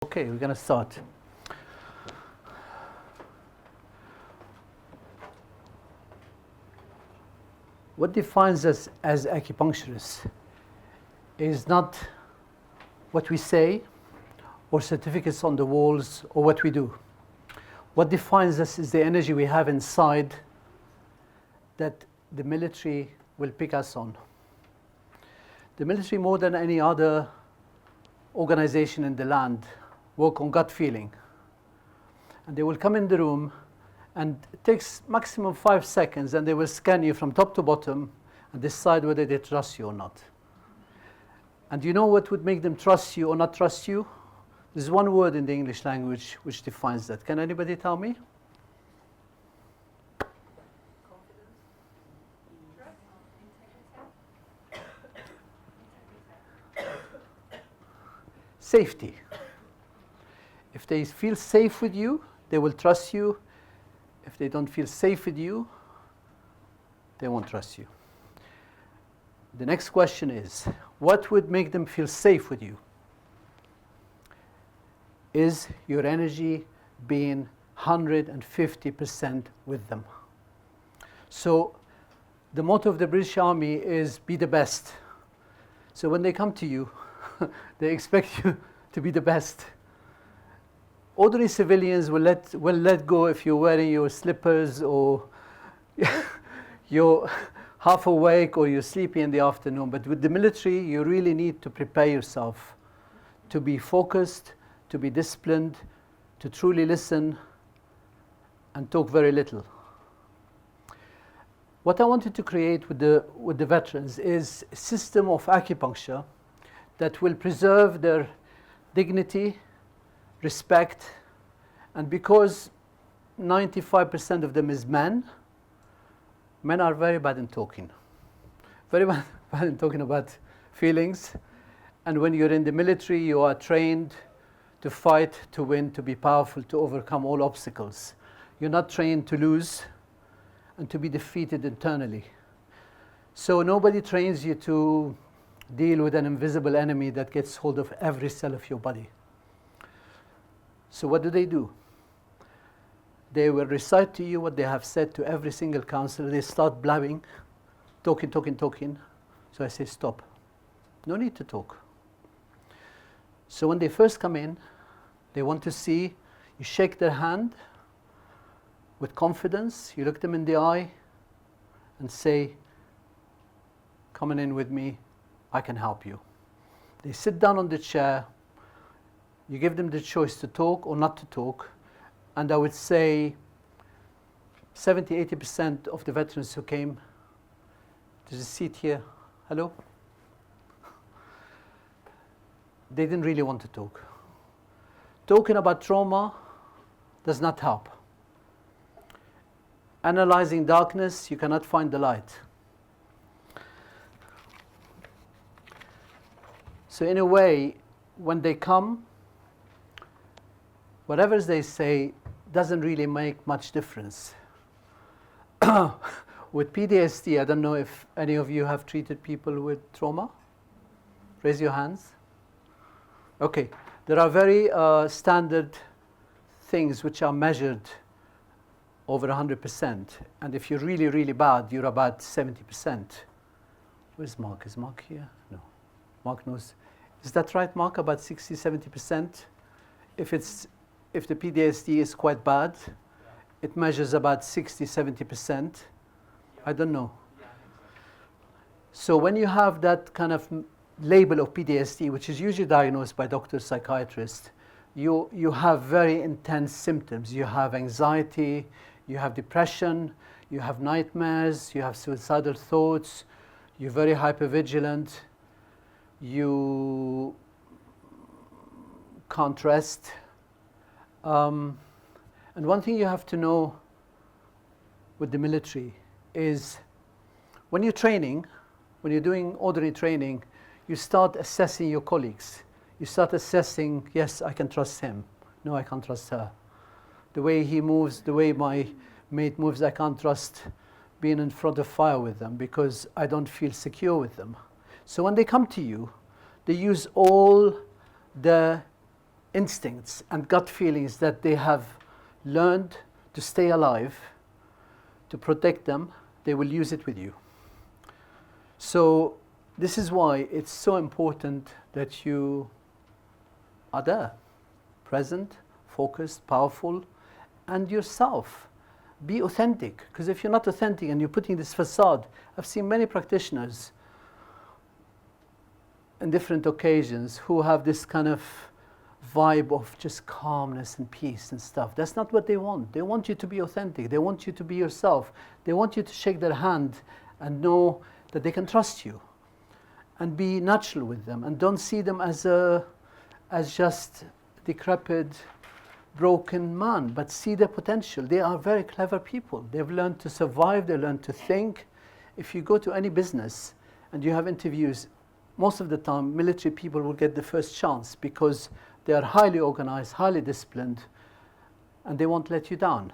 Okay, we're going to start. What defines us as acupuncturists is not what we say or certificates on the walls or what we do. What defines us is the energy we have inside that the military will pick us on. The military, more than any other organization in the land, work on gut feeling. And they will come in the room, and it takes maximum 5 seconds, and they will scan you from top to bottom and decide whether they trust you or not. And you know what would make them trust you or not trust you? There's one word in the English language which defines that. Can anybody tell me? Safety. If they feel safe with you, they will trust you. If they don't feel safe with you, they won't trust you. The next question is, what would make them feel safe with you? Is your energy being 150% with them? So the motto of the British Army is be the best. So when they come to you, they expect you to be the best. Ordinary civilians will let go if you're wearing your slippers or you're half awake or you're sleepy in the afternoon. But with the military, you really need to prepare yourself to be focused, to be disciplined, to truly listen and talk very little. What I wanted to create with the veterans is a system of acupuncture that will preserve their dignity, respect, and because 95% of them is men are very bad in talking. Very bad in talking about feelings. And when you're in the military, you are trained to fight, to win, to be powerful, to overcome all obstacles. You're not trained to lose and to be defeated internally. So nobody trains you to deal with an invisible enemy that gets hold of every cell of your body. So what do? They will recite to you what they have said to every single counselor. They start blabbing, talking. So I say, stop. No need to talk. So when they first come in, they want to see, you shake their hand with confidence, you look them in the eye and say, come in with me, I can help you. They sit down on the chair, you give them the choice to talk or not to talk, and I would say 70-80% of the veterans who came, there's a seat here, hello? They didn't really want to talk. Talking about trauma does not help. Analyzing darkness, you cannot find the light. So in a way, when they come, whatever they say doesn't really make much difference. With PTSD, I don't know if any of you have treated people with trauma. Raise your hands. Okay, there are very standard things which are measured over 100%. And if you're really, really bad, you're about 70%. Where's Mark? Is Mark here? No. Mark knows. Is that right, Mark? About 60-70%? If the PTSD is quite bad, it measures about 60-70%. I don't know. So when you have that kind of label of PTSD, which is usually diagnosed by doctors, psychiatrists, you have very intense symptoms. You have anxiety, you have depression, you have nightmares, you have suicidal thoughts, you're very hypervigilant, you can't rest. And one thing you have to know with the military is when you're training, when you're doing ordinary training, you start assessing your colleagues. You start assessing, yes, I can trust him. No, I can't trust her. The way he moves, the way my mate moves, I can't trust being in front of fire with them because I don't feel secure with them. So when they come to you, they use all the instincts and gut feelings that they have learned to stay alive, to protect them, they will use it with you. So this is why it's so important that you are there, present, focused, powerful, and yourself. Be authentic, because if you're not authentic and you're putting this facade, I've seen many practitioners on different occasions who have this kind of vibe of just calmness and peace and stuff. That's not what they want. They want you to be authentic. They want you to be yourself. They want you to shake their hand and know that they can trust you, and be natural with them, and don't see them as just decrepit, broken man, but see their potential. They are very clever people. They've learned to survive. They learned to think. If you go to any business and you have interviews, most of the time military people will get the first chance because they are highly organized, highly disciplined, and they won't let you down.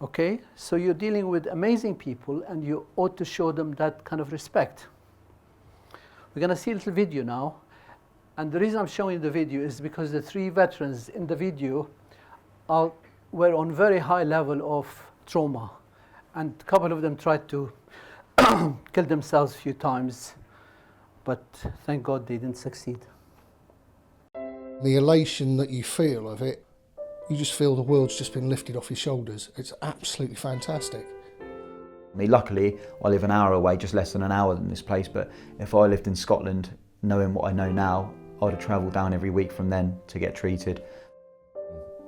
Okay, so you're dealing with amazing people, and you ought to show them that kind of respect. We're going to see a little video now, and the reason I'm showing the video is because the 3 veterans in the video were on very high level of trauma, and a couple of them tried to kill themselves a few times, but thank God they didn't succeed. The elation that you feel of it, you just feel the world's just been lifted off your shoulders. It's absolutely fantastic. I mean, luckily, I live an hour away, just less than an hour than this place, but if I lived in Scotland, knowing what I know now, I'd have travelled down every week from then to get treated.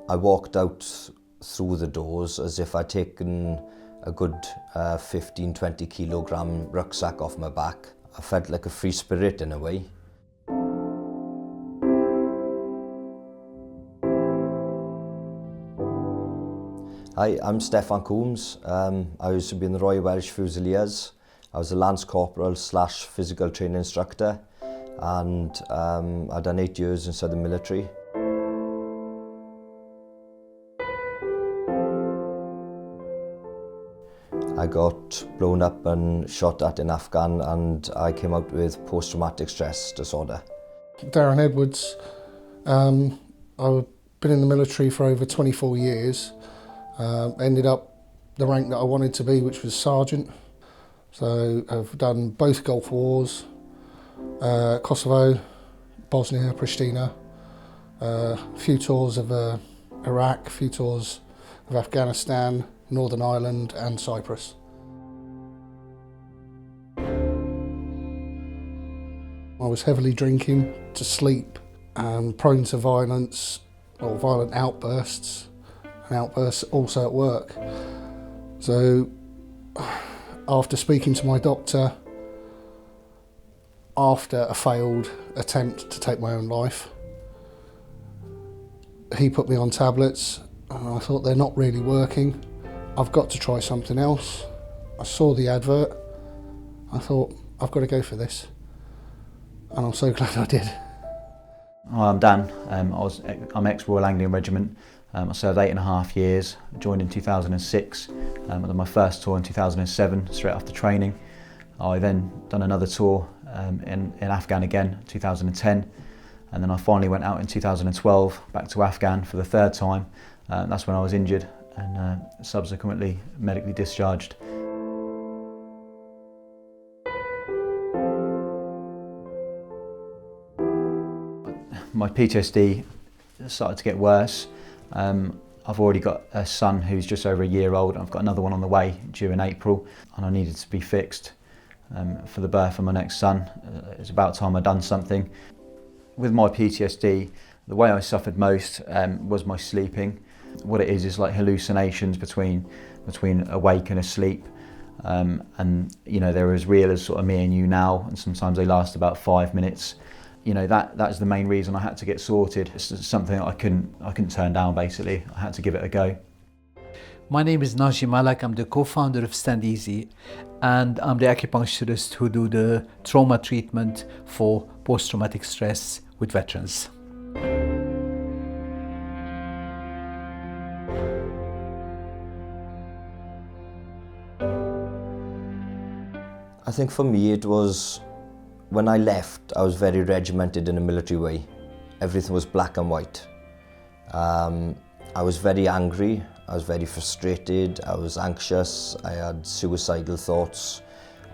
I walked out through the doors as if I'd taken a good 15-20 kilogram rucksack off my back. I felt like a free spirit in a way. Hi, I'm Stefan Coombs. I used to be in the Royal Welsh Fusiliers. I was a Lance Corporal / physical training instructor, and I'd done 8 years inside the military. I got blown up and shot at in Afghan, and I came out with post-traumatic stress disorder. Darren Edwards, I've been in the military for over 24 years. Ended up the rank that I wanted to be, which was sergeant. So I've done both Gulf Wars, Kosovo, Bosnia, Pristina, a few tours of Iraq, a few tours of Afghanistan, Northern Ireland and Cyprus. I was heavily drinking to sleep and prone to violence or violent outbursts, and outbursts also at work. So after speaking to my doctor, after a failed attempt to take my own life, he put me on tablets, and I thought they're not really working. I've got to try something else. I saw the advert. I thought, I've got to go for this. And I'm so glad I did. Hi, I'm Dan. I'm ex-Royal Anglian Regiment. I served 8.5 years, joined in 2006. I did my first tour in 2007, straight after training. I then done another tour in Afghan again, 2010. And then I finally went out in 2012, back to Afghan for the 3rd time. That's when I was injured and subsequently medically discharged. My PTSD started to get worse. I've already got a son who's just over a year old, and I've got another one on the way due in April, and I needed to be fixed for the birth of my next son. It's about time I'd done something. With my PTSD, the way I suffered most was my sleeping. What it is like hallucinations between awake and asleep, and you know, they're as real as sort of me and you now, and sometimes they last about 5 minutes. You know, that's the main reason I had to get sorted. It's something that I couldn't turn down. Basically, I had to give it a go. My name is Naji Malak. I'm the co-founder of Stand Easy, and I'm the acupuncturist who do the trauma treatment for post-traumatic stress with veterans. I think for me it was, when I left, I was very regimented in a military way. everything was black and white. I was very angry, I was very frustrated, I was anxious, I had suicidal thoughts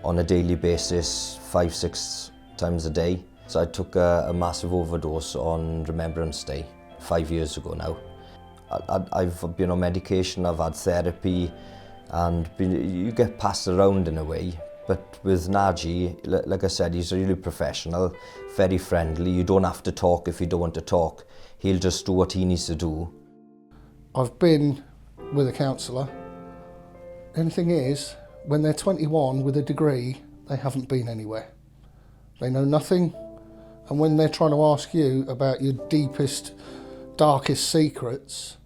on a daily basis, 5-6 times a day. So I took a massive overdose on Remembrance Day, 5 years ago now. I've been on medication, I've had therapy, and you get passed around in a way. But with Naji, like I said, he's really professional, very friendly. You don't have to talk if you don't want to talk. He'll just do what he needs to do. I've been with a counsellor. The only thing is, when they're 21 with a degree, they haven't been anywhere. They know nothing, and when they're trying to ask you about your deepest, darkest secrets,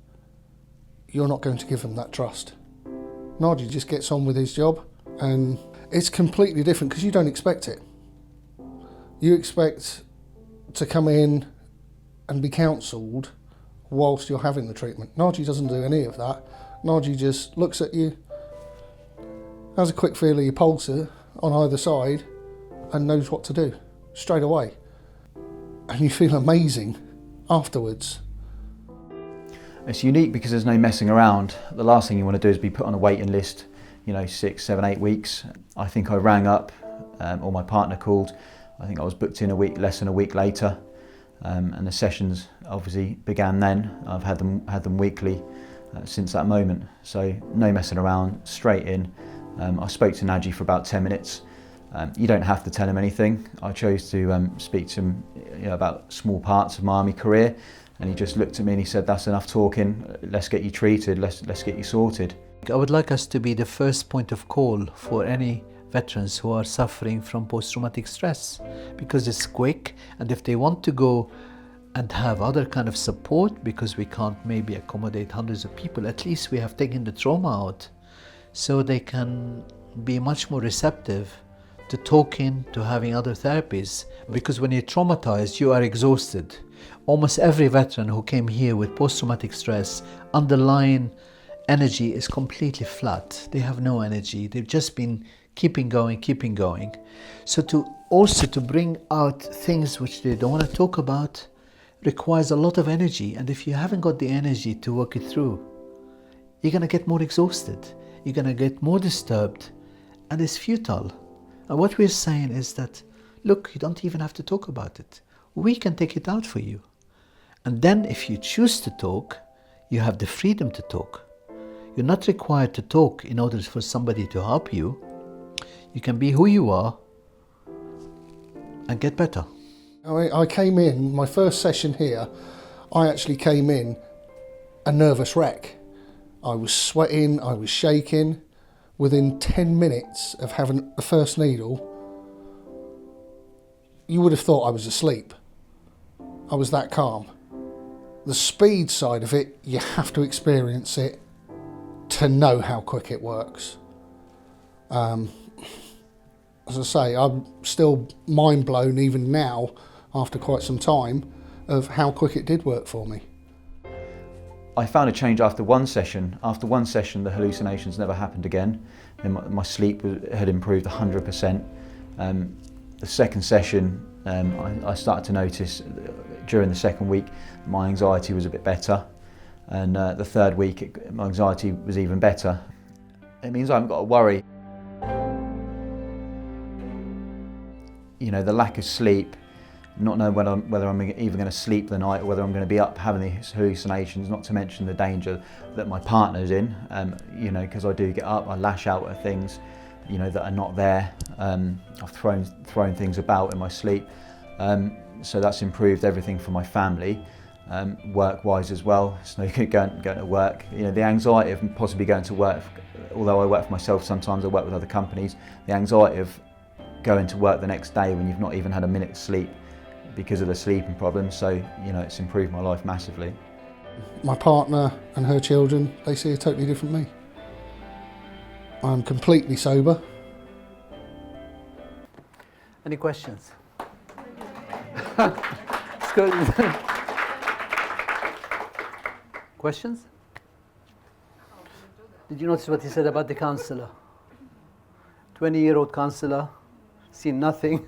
you're not going to give them that trust. Naji just gets on with his job, and it's completely different because you don't expect it. You expect to come in and be counselled whilst you're having the treatment. Naji doesn't do any of that. Naji just looks at you, has a quick feel of your pulse on either side, and knows what to do straight away. And you feel amazing afterwards. It's unique because there's no messing around. The last thing you want to do is be put on a waiting list, 6, 7, 8 weeks. I think I rang up, or my partner called. I think I was booked in less than a week later. And the sessions obviously began then. I've had them weekly since that moment. So no messing around, straight in. I spoke to Naji for about 10 minutes. You don't have to tell him anything. I chose to speak to him about small parts of my army career, and he just looked at me and he said, "That's enough talking. Let's get you treated. Let's get you sorted." I would like us to be the first point of call for any veterans who are suffering from post-traumatic stress, because it's quick, and if they want to go and have other kind of support, because we can't maybe accommodate hundreds of people, at least we have taken the trauma out, so they can be much more receptive to talking, to having other therapies. Because when you're traumatized, you are exhausted. Almost every veteran who came here with post-traumatic stress, underlying energy is completely flat. They have no energy. They've just been keeping going. So to bring out things which they don't want to talk about requires a lot of energy. And if you haven't got the energy to work it through, you're going to get more exhausted. You're going to get more disturbed, and it's futile. And what we're saying is that, look, you don't even have to talk about it. We can take it out for you. And then if you choose to talk, you have the freedom to talk. You're not required to talk in order for somebody to help you. You can be who you are and get better. I came in, my first session here, I actually came in a nervous wreck. I was sweating, I was shaking. Within 10 minutes of having the first needle, you would have thought I was asleep. I was that calm. The speed side of it, you have to experience it to know how quick it works. As I say, I'm still mind blown even now, after quite some time, of how quick it did work for me. I found a change after one session. After one session, the hallucinations never happened again. And my sleep had improved 100%. The second session, I started to notice during the second week, my anxiety was a bit better. And the third week, my anxiety was even better. It means I haven't got to worry. The lack of sleep, not knowing whether I'm even going to sleep the night or whether I'm going to be up having these hallucinations, not to mention the danger that my partner's in, because I do get up, I lash out at things, that are not there. I've thrown things about in my sleep. So that's improved everything for my family, work-wise as well. It's no good going to work. The anxiety of possibly going to work, although I work for myself sometimes, I work with other companies, the anxiety of going to work the next day when you've not even had a minute's sleep because of the sleeping problems. So, it's improved my life massively. My partner and her children, they see a totally different me. I'm completely sober. Any questions? It's good. Questions? Did you notice what he said about the counsellor? 20-year-old counsellor, seen nothing.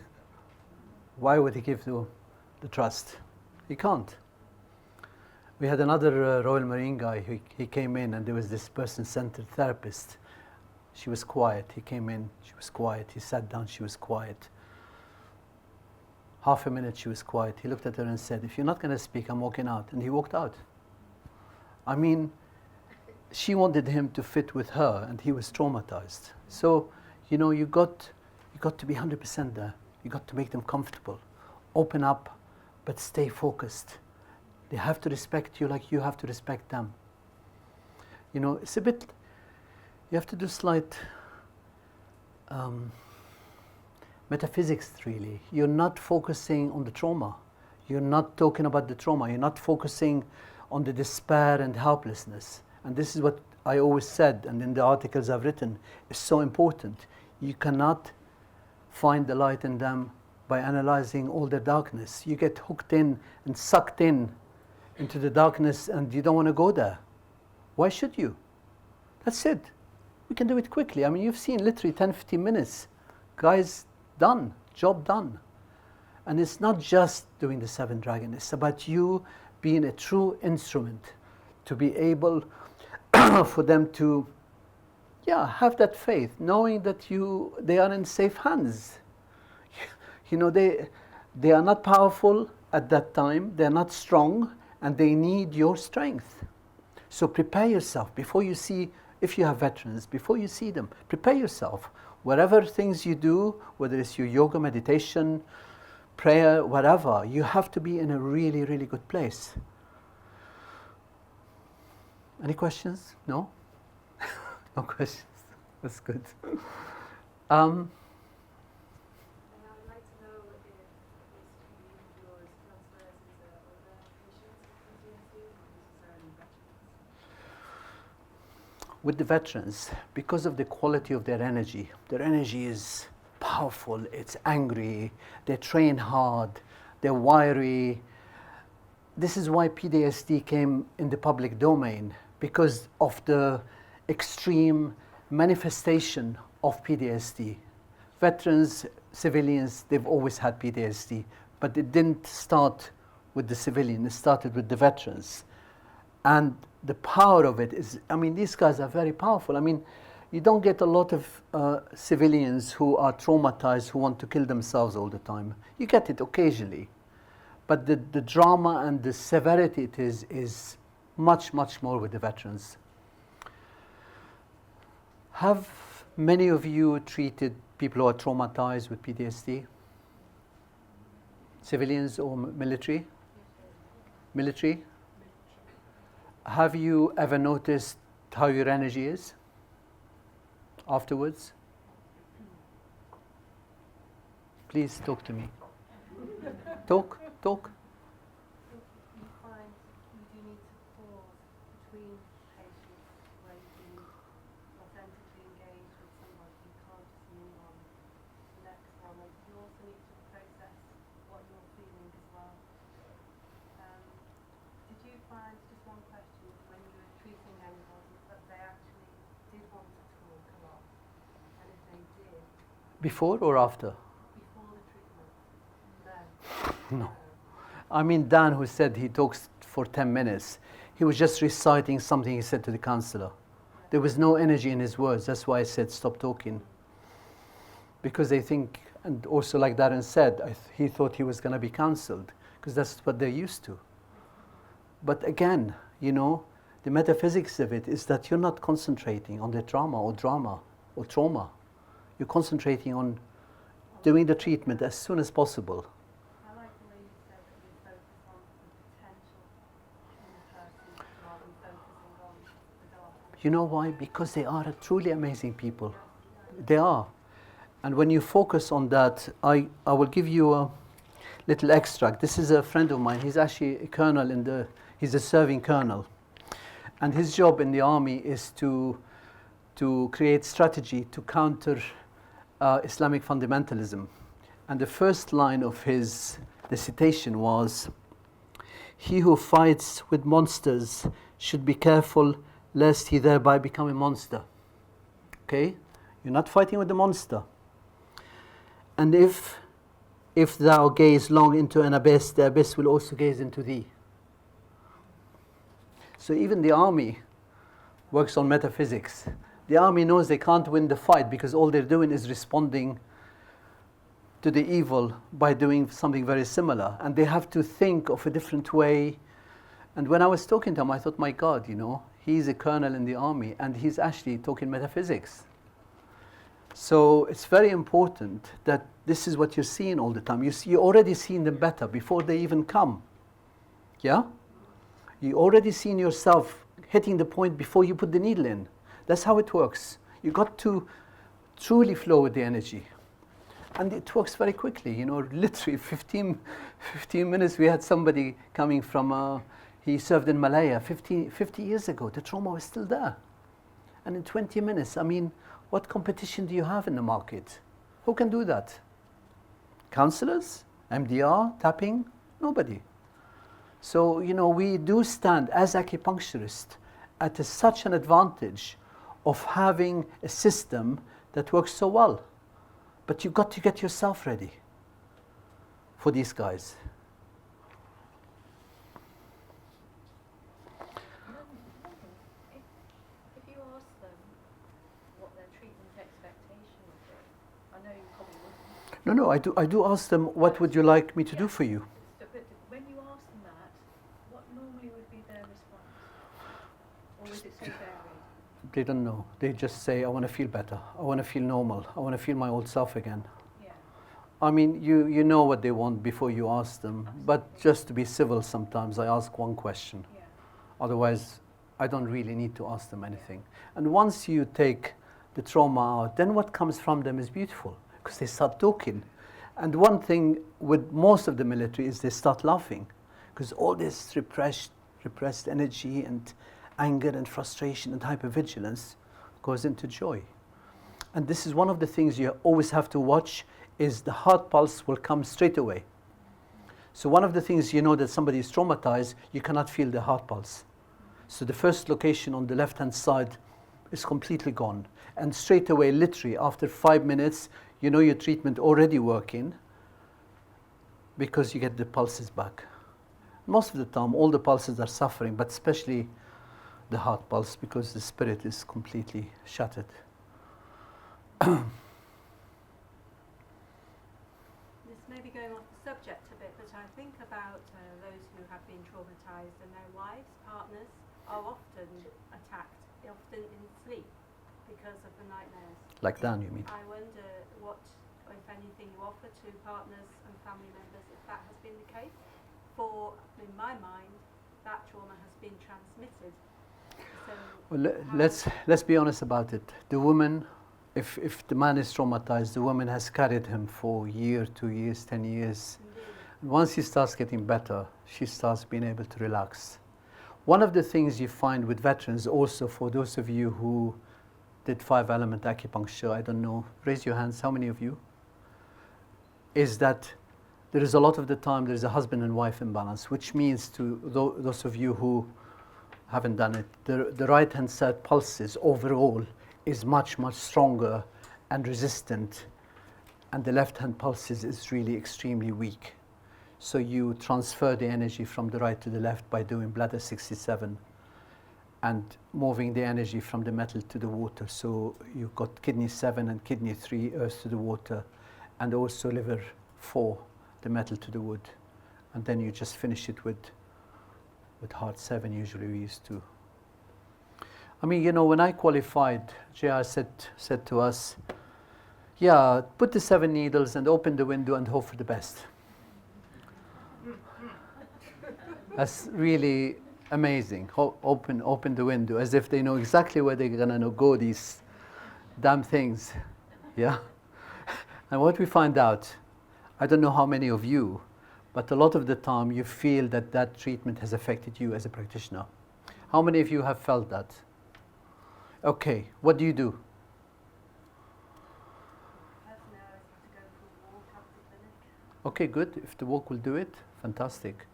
Why would he give you the trust? You can't. We had another Royal Marine guy. He came in, and there was this person-centered therapist. She was quiet. He came in, she was quiet. He sat down, she was quiet. Half a minute, she was quiet. He looked at her and said, if you're not going to speak, I'm walking out. And he walked out. I mean, she wanted him to fit with her, and he was traumatized. So, you know, you got to be 100% there. You got to make them comfortable. Open up, but stay focused. They have to respect you like you have to respect them. You know, it's a bit, you have to do slight metaphysics, really. You're not focusing on the trauma. You're not talking about the trauma. You're not focusing on the despair and helplessness. And this is what I always said, and in the articles I've written, is so important. You cannot find the light in them by analyzing all their darkness. You get hooked in and sucked in into the darkness, and you don't want to go there. Why should you? That's it. We can do it quickly. I mean, you've seen literally 10, 15 minutes. Guys, done. Job done. And it's not just doing the 7 dragon. It's about you being a true instrument to be able for them to, have that faith, knowing that they are in safe hands. You know, they are not powerful at that time. They're not strong, and they need your strength. So prepare yourself before you see, if you have veterans, before you see them, prepare yourself. Whatever things you do, whether it's your yoga, meditation, prayer, whatever, you have to be in a really, really good place. Any questions? No? No questions. That's good. And I would like to know if this training of yours transfers into other patients with PTSD, not necessarily veterans. With the veterans, because of the quality of their energy is powerful, it's angry, they train hard, they're wiry. This is why PTSD came in the public domain, because of the extreme manifestation of PTSD. Veterans, civilians, they've always had PTSD, but it didn't start with the civilian, it started with the veterans. And the power of it is, I mean, these guys are very powerful. I mean, you don't get a lot of civilians who are traumatized, who want to kill themselves all the time. You get it occasionally. But the drama and the severity it is much, much more with the veterans. Have many of you treated people who are traumatized with PTSD? Civilians or military? Military? Have you ever noticed how your energy is afterwards? Please talk to me. Talk. You find you do need to pause between patients where you can authentically engage with someone. You can't just move on to the next one. And you also need to process what you're feeling as well. Did you find, just one question, when you were treating anybody, that they actually did want to talk a lot? And if they did, Before or after? before the treatment? No. No. I mean, Dan, who said he talks for 10 minutes, he was just reciting something he said to the counselor. There was no energy in his words. That's why I said stop talking. Because they think, and also like Darren said, he thought he was going to be counseled, because that's what they're used to. But again, you know, the metaphysics of it is that you're not concentrating on the trauma or drama or trauma. You're concentrating on doing the treatment as soon as possible. I like the way you said that you focus on the potential in the person rather than focusing on the dark. You know why? Because they are truly amazing people. They are. And when you focus on that, I will give you a little extract. This is a friend of mine. He's actually a colonel he's a serving colonel. And his job in the army is to create strategy to counter Islamic fundamentalism. And the first line of the citation was, "He who fights with monsters should be careful lest he thereby become a monster." Okay? You're not fighting with the monster. And if if thou gaze long into an abyss, the abyss will also gaze into thee. So even the army works on metaphysics. The army knows they can't win the fight because all they're doing is responding to the evil by doing something very similar. And they have to think of a different way. And when I was talking to him, I thought, my God, you know, he's a colonel in the army and he's actually talking metaphysics. So it's very important that this is what you're seeing all the time. You're already seeing them better before they even come. Yeah? You already seen yourself hitting the point before you put the needle in. That's how it works. You got to truly flow with the energy. And it works very quickly, you know, literally 15 minutes. We had somebody coming from, he served in Malaya 50 years ago. The trauma was still there. And in 20 minutes, I mean, what competition do you have in the market? Who can do that? Counselors? MDR? Tapping? Nobody. So, you know, we do stand as acupuncturists at such an advantage of having a system that works so well. But you've got to get yourself ready for these guys. If you ask them what their treatment expectation would be, I know you probably wouldn't. No, I do ask them, what would you like me to do for you? But when you ask them that, what normally would be their response? Or is it so varied? They don't know. They just say, I want to feel better. I want to feel normal. I want to feel my old self again. Yeah. I mean, you know what they want before you ask them. But just to be civil sometimes, I ask one question. Yeah. Otherwise, I don't really need to ask them anything. And once you take the trauma out, then what comes from them is beautiful. Because they start talking. And one thing with most of the military is they start laughing. Because all this repressed energy and anger and frustration and hypervigilance goes into joy. And this is one of the things you always have to watch, is the heart pulse will come straight away. So one of the things you know that somebody is traumatized, you cannot feel the heart pulse. So the first location on the left-hand side is completely gone. And straight away, literally, after 5 minutes, you know your treatment already working because you get the pulses back. Most of the time, all the pulses are suffering, but especially the heart pulse, because the spirit is completely shattered. This may be going off the subject a bit, but I think about those who have been traumatized and their wives, partners, are often attacked, often in sleep, because of the nightmares. Like Dan, you mean? I wonder what, if anything, you offer to partners and family members if that has been the case. For, in my mind, that trauma has been transmitted. So well, let's be honest about it. The woman, if the man is traumatized, the woman has carried him for a year, 2 years, 10 years. And once he starts getting better, she starts being able to relax. One of the things you find with veterans, also for those of you who did 5-element acupuncture, I don't know, raise your hands, how many of you? Is that there is a lot of the time there is a husband and wife imbalance, which means to those of you who haven't done it, the right-hand side pulses overall is much, much stronger and resistant, and the left-hand pulses is really extremely weak. So you transfer the energy from the right to the left by doing bladder 67 and moving the energy from the metal to the water. So you've got kidney 7 and kidney 3, earth to the water, and also liver 4, the metal to the wood. And then you just finish it with heart 7, usually we used to. I mean, you know, when I qualified, JR said to us, yeah, put the 7 needles and open the window and hope for the best. That's really amazing. Open the window, as if they know exactly where they're gonna go, these damn things. Yeah? And what we find out, I don't know how many of you, but a lot of the time you feel that that treatment has affected you as a practitioner. How many of you have felt that? Okay, what do you do? personally, I have to go for a walk after clinic. Okay, good. If the walk will do it, fantastic.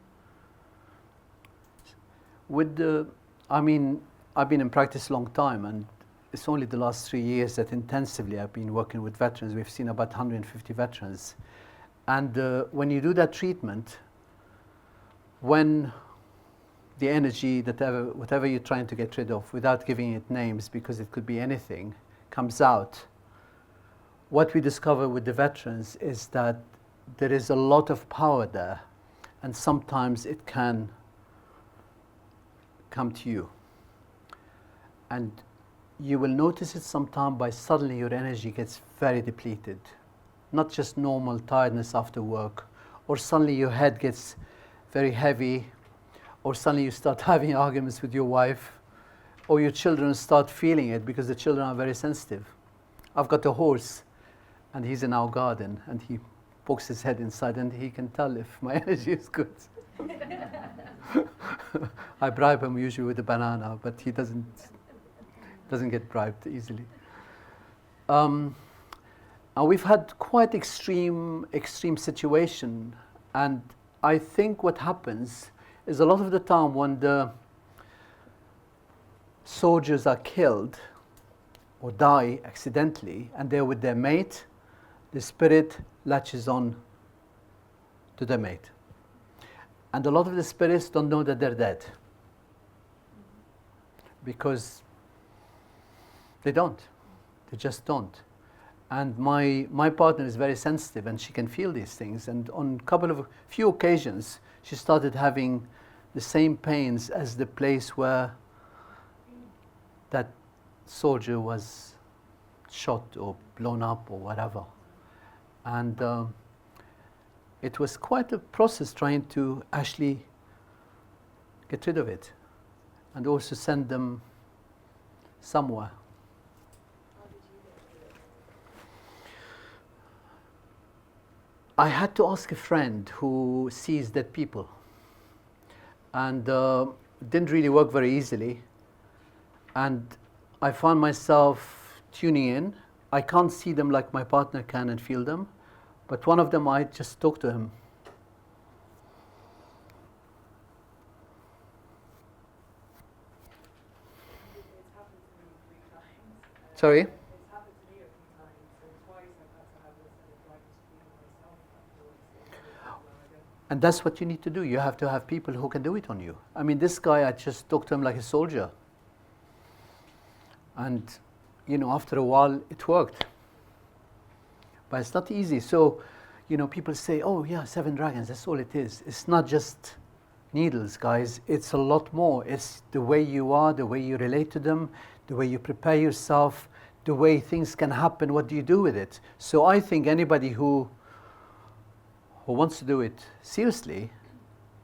With the, I mean, I've been in practice a long time, and it's only the last 3 years that intensively I've been working with veterans. We've seen about 150 veterans. And when you do that treatment, when the energy, whatever you're trying to get rid of, without giving it names, because it could be anything, comes out, what we discover with the veterans is that there is a lot of power there, and sometimes it can come to you. And you will notice it sometime by suddenly your energy gets very depleted. Not just normal tiredness after work, or suddenly your head gets very heavy, or suddenly you start having arguments with your wife, or your children start feeling it because the children are very sensitive. I've got a horse, and he's in our garden, and he pokes his head inside, and he can tell if my energy is good. I bribe him usually with a banana, but he doesn't get bribed easily. And we've had quite extreme situation, and I think what happens is a lot of the time when the soldiers are killed or die accidentally and they're with their mate, the spirit latches on to their mate. And a lot of the spirits don't know that they're dead because they just don't. And my partner is very sensitive, and she can feel these things. And on few occasions, she started having the same pains as the place where that soldier was shot or blown up or whatever. And it was quite a process trying to actually get rid of it, and also send them somewhere. I had to ask a friend who sees dead people, and it didn't really work very easily. And I found myself tuning in. I can't see them like my partner can and feel them, but one of them, I just talked to him. It's happened to me 3 times. Sorry? It's happened to me a few times, so twice I've had to have this and it's like to feel myself afterwards. And that's what you need to do. You have to have people who can do it on you. I mean, this guy, I just talked to him like a soldier. And, after a while, it worked. But it's not easy. So, people say, oh, yeah, 7 dragons, that's all it is. It's not just needles, guys. It's a lot more. It's the way you are, the way you relate to them, the way you prepare yourself, the way things can happen, what do you do with it? So I think anybody who wants to do it seriously,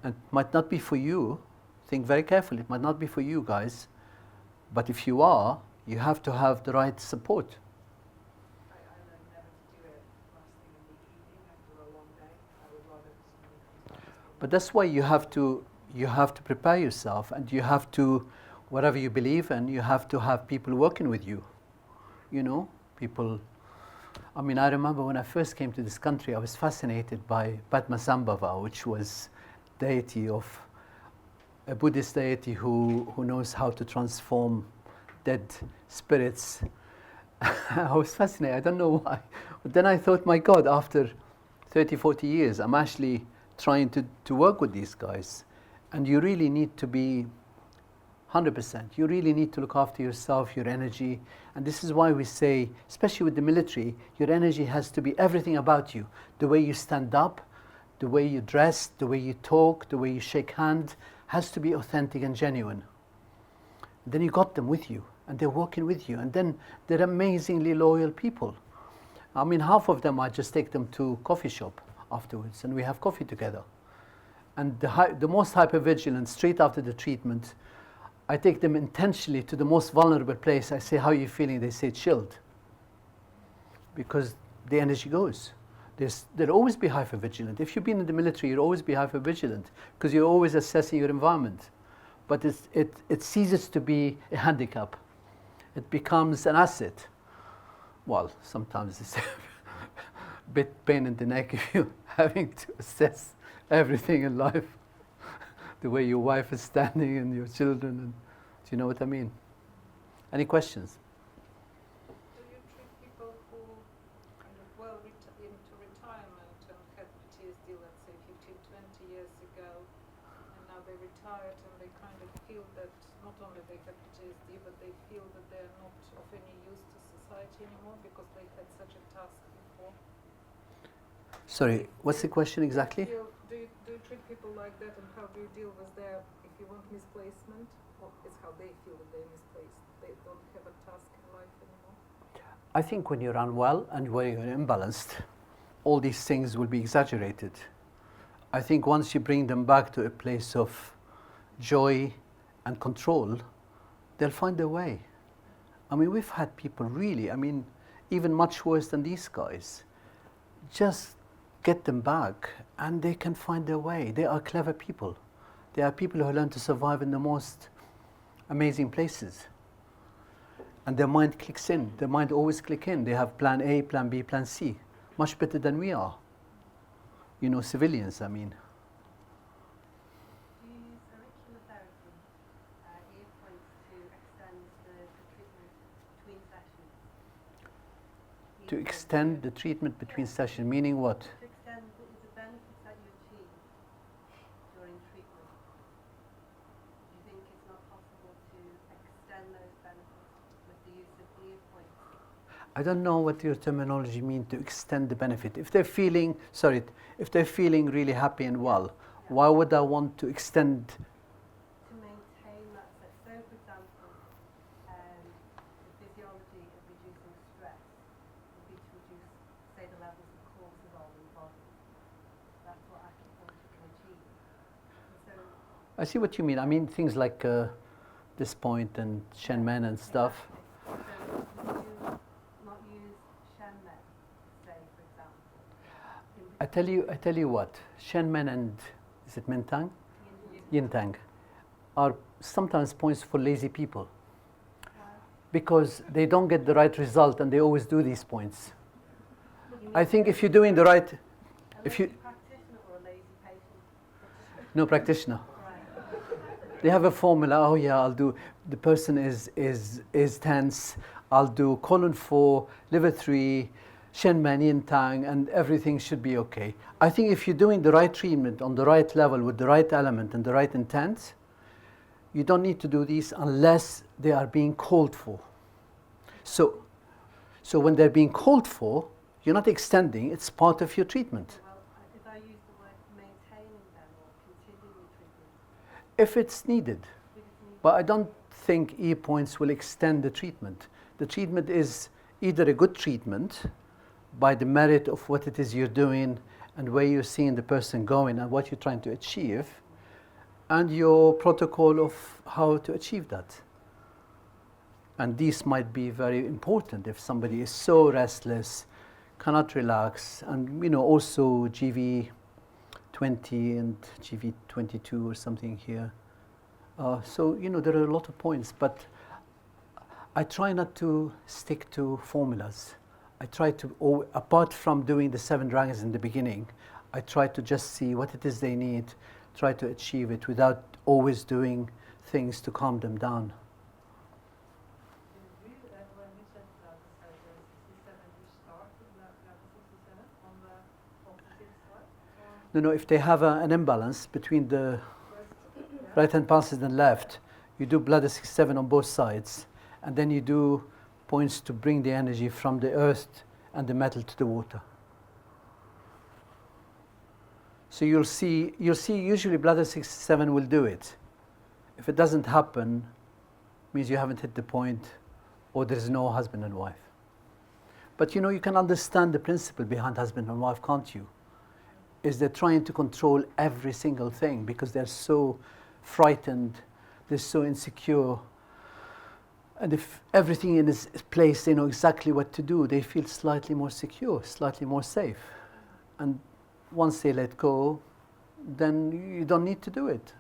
and it might not be for you, think very carefully, it might not be for you guys, but if you are, you have to have the right support. I learned never to do it last thing in the evening after a long day. I would rather somebody comes back. But that's why you have to prepare yourself, and you have to, whatever you believe in, you have to have people working with you. People. I mean, I remember when I first came to this country, I was fascinated by Padmasambhava, which was deity of a Buddhist deity who knows how to transform dead spirits. I was fascinated. I don't know why. But then I thought, my God, after 30, 40 years, I'm actually trying to work with these guys. And you really need to be 100%. You really need to look after yourself, your energy. And this is why we say, especially with the military, your energy has to be everything about you. The way you stand up, the way you dress, the way you talk, the way you shake hand, has to be authentic and genuine. And then you got them with you, and they're working with you. And then they're amazingly loyal people. I mean, half of them, I just take them to coffee shop afterwards, and we have coffee together. And the most hypervigilant, straight after the treatment, I take them intentionally to the most vulnerable place. I say, how are you feeling? They say, chilled. Because the energy goes. They'll always be hypervigilant. If you've been in the military, you'll always be hypervigilant because you're always assessing your environment. But it ceases to be a handicap. It becomes an asset. Well, sometimes it's a bit pain in the neck if you're having to assess everything in life. The way your wife is standing and your children. And, do you know what I mean? Any questions? Do you treat people who kind of into retirement and have kind of feel that not only they have PTSD, but they feel that they are not of any use to society anymore because they had such a task before. Sorry, what's the question exactly? Do you treat people like that, and how do you deal with their, if you want misplacement, or it's how they feel that they're misplaced, they don't have a task in life anymore? I think when you're unwell and when you're imbalanced, all these things will be exaggerated. I think once you bring them back to a place of joy and control, they'll find a way. I mean, we've had people really, I mean, even much worse than these guys. Just get them back and they can find their way. They are clever people. They are people who learn to survive in the most amazing places. And their mind clicks in. Their mind always clicks in. They have plan A, plan B, plan C. Much better than we are. You know, civilians, I mean. Do you use auricular therapy, ear points, to extend the treatment between sessions? To extend the treatment between sessions, meaning what? To extend the benefits that you achieve during treatment. Do you think it's not possible to extend those benefits with the use of ear points? I don't know what your terminology means, to extend the benefit. If they're feeling, if they're feeling really happy and well, why would I want to extend? To maintain that. So for example, the physiology of reducing stress would be to reduce, say, the levels of cortisol in the body. That's what acupuncture can achieve. And so, I see what you mean. I mean things like this point and Shen Men and stuff. so would you not use Shen Men, say, for example? I tell you what, Shen Men and, is it Mentang? Yin Tang are sometimes points for lazy people because they don't get the right result and they always do these points. I think if you're doing the right, if you, Practitioner or a lazy patient? no practitioner. Right. They have a formula. Oh yeah, I'll do. The person is tense. I'll do colon 4, liver 3, Shen Men, Yin Tang, and everything should be okay. I think if you're doing the right treatment on the right level with the right element and the right intent, you don't need to do these unless they are being called for. So when they're being called for, you're not extending. It's part of your treatment. Well, if I use the word maintaining them or continuing treatment, If it's needed. if it's needed. But I don't think ear points will extend the treatment. The treatment is either a good treatment by the merit of what it is you're doing and where you're seeing the person going and what you're trying to achieve, and your protocol of how to achieve that. And these might be very important if somebody is so restless, cannot relax, and also GV20 and GV22 or something here. So there are a lot of points, but I try not to stick to formulas. I try to, apart from doing the 7 dragons in the beginning, I try to just see what it is they need, try to achieve it without always doing things to calm them down. When you said that 67, you start with level 67 on the opposite side? No, if they have an imbalance between the right hand pulses and left, you do bladder 67 on both sides, and then you do points to bring the energy from the earth and the metal to the water. So you'll see usually bladder 67 will do it. If it doesn't happen, means you haven't hit the point or there's no husband and wife. But you can understand the principle behind husband and wife, can't you? Is they're trying to control every single thing because they're so frightened, they're so insecure. And if everything in its place, they know exactly what to do, they feel slightly more secure, slightly more safe. And once they let go, then you don't need to do it.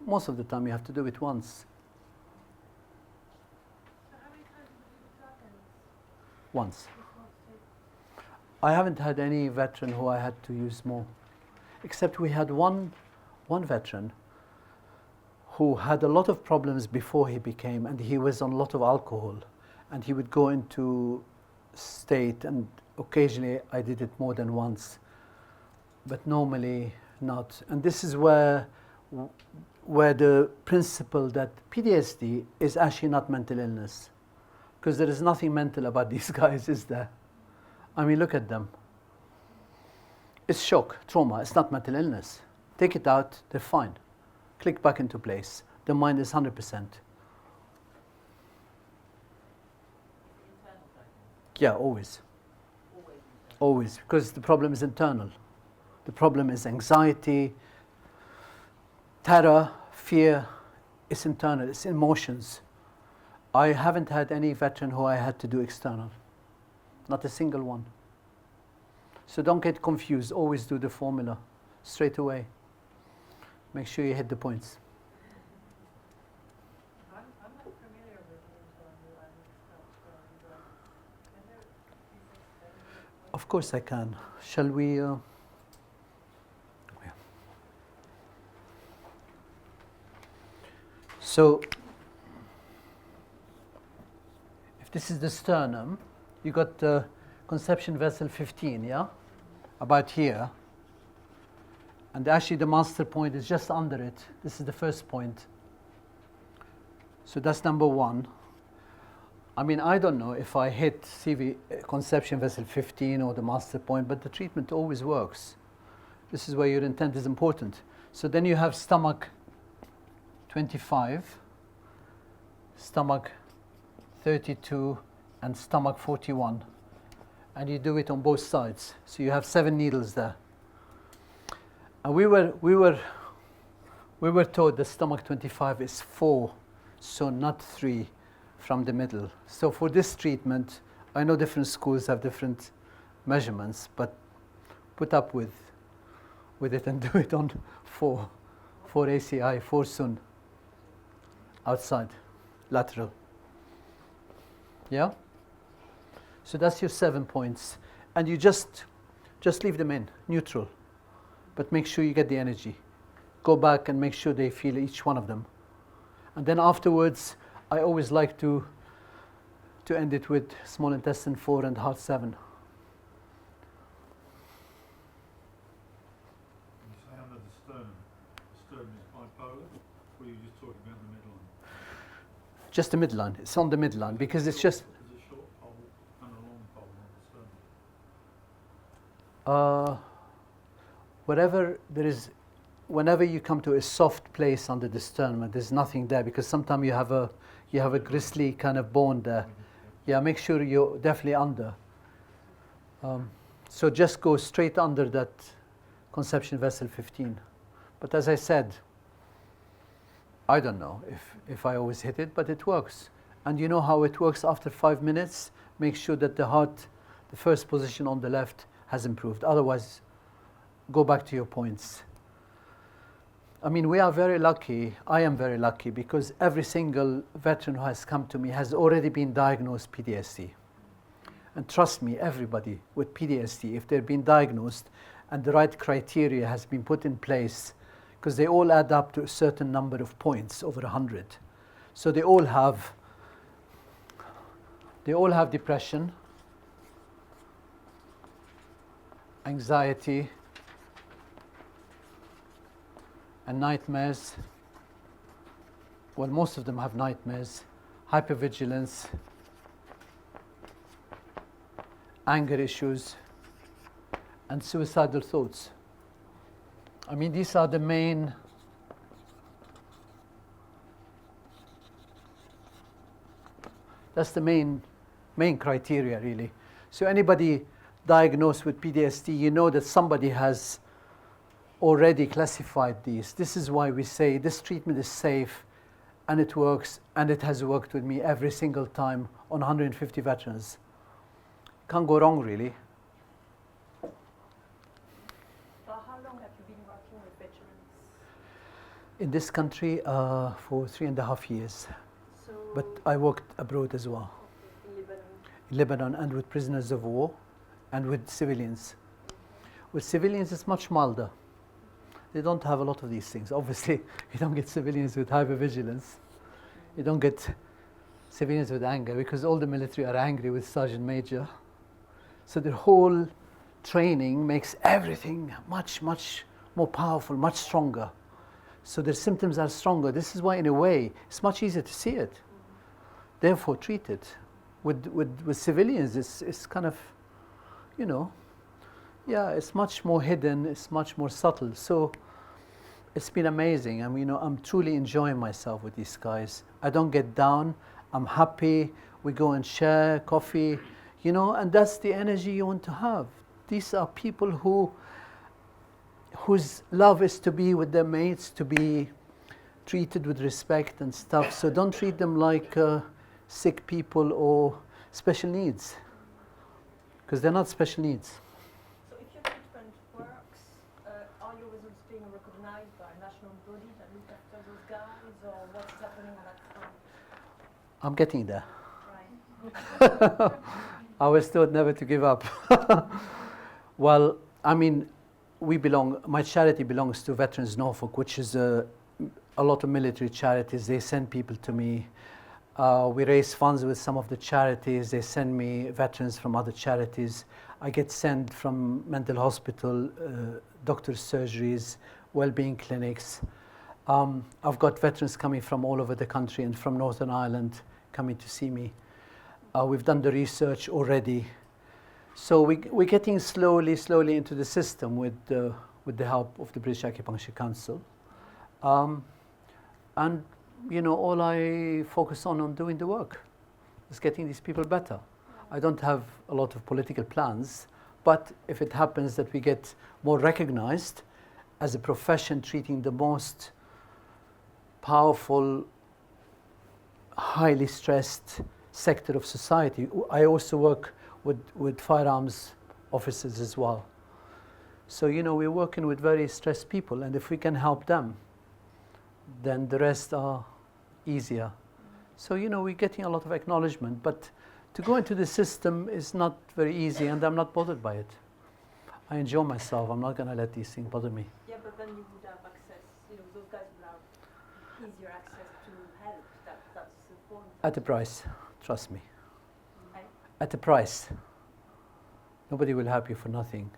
Most of the time you have to do it once. So how many times did you do dragons? Once. Just once too? I haven't had any veteran who I had to use more. Except we had one veteran who had a lot of problems before he became, and he was on a lot of alcohol. And he would go into state, and occasionally I did it more than once, but normally not. And this is where where the principle that PTSD is actually not mental illness, because there is nothing mental about these guys, is there? I mean, look at them. It's shock, trauma, it's not mental illness. Take it out, they're fine. Click back into place. The mind is 100%. Yeah, always. Always, because the problem is internal. The problem is anxiety, terror, fear. It's internal, it's emotions. I haven't had any veteran who I had to do external. Not a single one. So don't get confused. Always do the formula straight away. Make sure you hit the points. I'm not familiar with internal and external. Can you please explain? Of course I can. Shall we? Yeah. So, if this is the sternum, you got the conception vessel 15, yeah? About here. And actually the master point is just under it. This is the first point. So that's number 1. I mean, I don't know if I hit CV conception vessel 15 or the master point, but the treatment always works. This is where your intent is important. So then you have stomach 25, stomach 32, and stomach 41. And you do it on both sides. So you have 7 needles there. And we were told that stomach 25 is 4, so not 3 from the middle. So for this treatment, I know different schools have different measurements, but put up with it and do it on 4 ACI, 4 Sun, outside, lateral. Yeah? So that's your 7 points. And you just leave them in, neutral. But make sure you get the energy. Go back and make sure they feel each one of them. And then afterwards, I always like to end it with small intestine 4 and heart 7. You say under the sternum is bipolar, or are you just talking about the midline? Just the midline. It's on the midline because it's just... There's a short pole and a long pole on the sternum. Whenever you come to a soft place under the sternum, there's nothing there because sometimes you have a gristly kind of bone there. Yeah, make sure you're definitely under. So just go straight under that conception vessel 15. But as I said, I don't know if I always hit it, but it works. And you know how it works after 5 minutes? Make sure that the heart, the first position on the left, has improved. Otherwise, go back to your points. I mean, we are very lucky. I am very lucky because every single veteran who has come to me has already been diagnosed PTSD. And trust me, everybody with PTSD, if they've been diagnosed and the right criteria has been put in place, because they all add up to a certain number of points, over 100. So they all have depression, anxiety, and nightmares. Well, most of them have nightmares, hypervigilance, anger issues, and suicidal thoughts. I mean, these are the main that's the main criteria, really. So anybody diagnosed with PTSD, you know that somebody has already classified these. This is why we say this treatment is safe and it works, and it has worked with me every single time on 150 veterans. Can't go wrong, really. So how long have you been working with veterans? In this country for 3.5 years. So But I worked abroad as well. in Lebanon. In Lebanon, and with prisoners of war and with civilians. With civilians, it's much milder. They don't have a lot of these things. Obviously, you don't get civilians with hypervigilance. You don't get civilians with anger because all the military are angry with Sergeant Major. So the whole training makes everything much, much more powerful, much stronger. So their symptoms are stronger. This is why, in a way, it's much easier to see it. Therefore, treat it. With civilians, it's kind of, you know, yeah, it's much more hidden, it's much more subtle. So it's been amazing. I mean, you know, I'm truly enjoying myself with these guys. I don't get down. I'm happy. We go and share coffee, you know, and that's the energy you want to have. These are people whose love is to be with their mates, to be treated with respect and stuff. So don't treat them like sick people or special needs, because they're not special needs. So if your treatment works, are your results being recognized by a national body that look after those guys, or what's happening on that front? I'm getting there. Right. I was told never to give up. Well, I mean, my charity belongs to Veterans Norfolk, which is a lot of military charities. They send people to me. We raise funds with some of the charities. They send me veterans from other charities. I get sent from mental hospital, doctor's surgeries, well-being clinics. I've got veterans coming from all over the country and from Northern Ireland coming to see me. We've done the research already. So we're getting slowly into the system with the help of the British Acupuncture Council. And, you know, all I focus on doing the work is getting these people better. I don't have a lot of political plans, but if it happens that we get more recognized as a profession treating the most powerful, highly stressed sector of society. I also work with firearms officers as well. So, you know, we're working with very stressed people, and if we can help them, then the rest are easier. So, you know, we're getting a lot of acknowledgement, but to go into the system is not very easy, and I'm not bothered by it. I enjoy myself. I'm not going to let these things bother me. Yeah, but then you would have access, you know, those guys would have easier access to help. That's the point. At a price, trust me. Okay. At a price. Nobody will help you for nothing.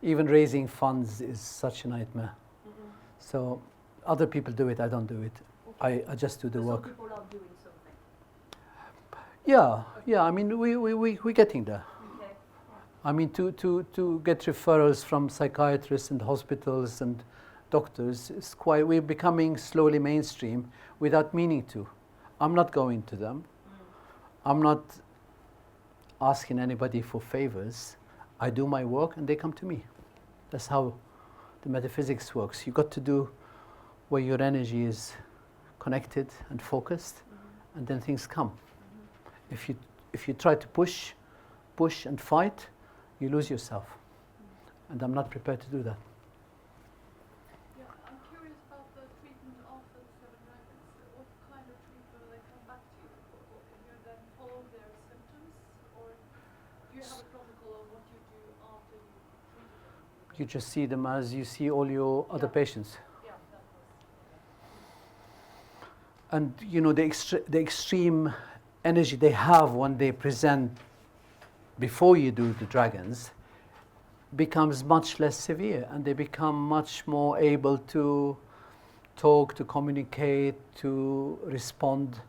Even raising funds is such a nightmare. Mm-hmm. So other people do it, I don't do it. Okay. I just do the So work. some people are doing something. Yeah, I mean, we're getting there. Okay. I mean, to get referrals from psychiatrists and hospitals and doctors, we're becoming slowly mainstream without meaning to. I'm not going to them. I'm not asking anybody for favors. I do my work and they come to me. That's how the metaphysics works. You got to do where your energy is connected and focused, and then things come. If you try to push and fight, you lose yourself. And I'm not prepared to do that. Yeah, I'm curious about the treatment after the 7 dragons. What kind of treatment will they come back to you? Will you then follow their symptoms, or do you have a protocol of what you do after you treat them? You just see them as you see all your other patients. Yeah, that was. And you know, the extreme energy they have when they present before you do the dragons becomes much less severe, and they become much more able to talk, to communicate, to respond.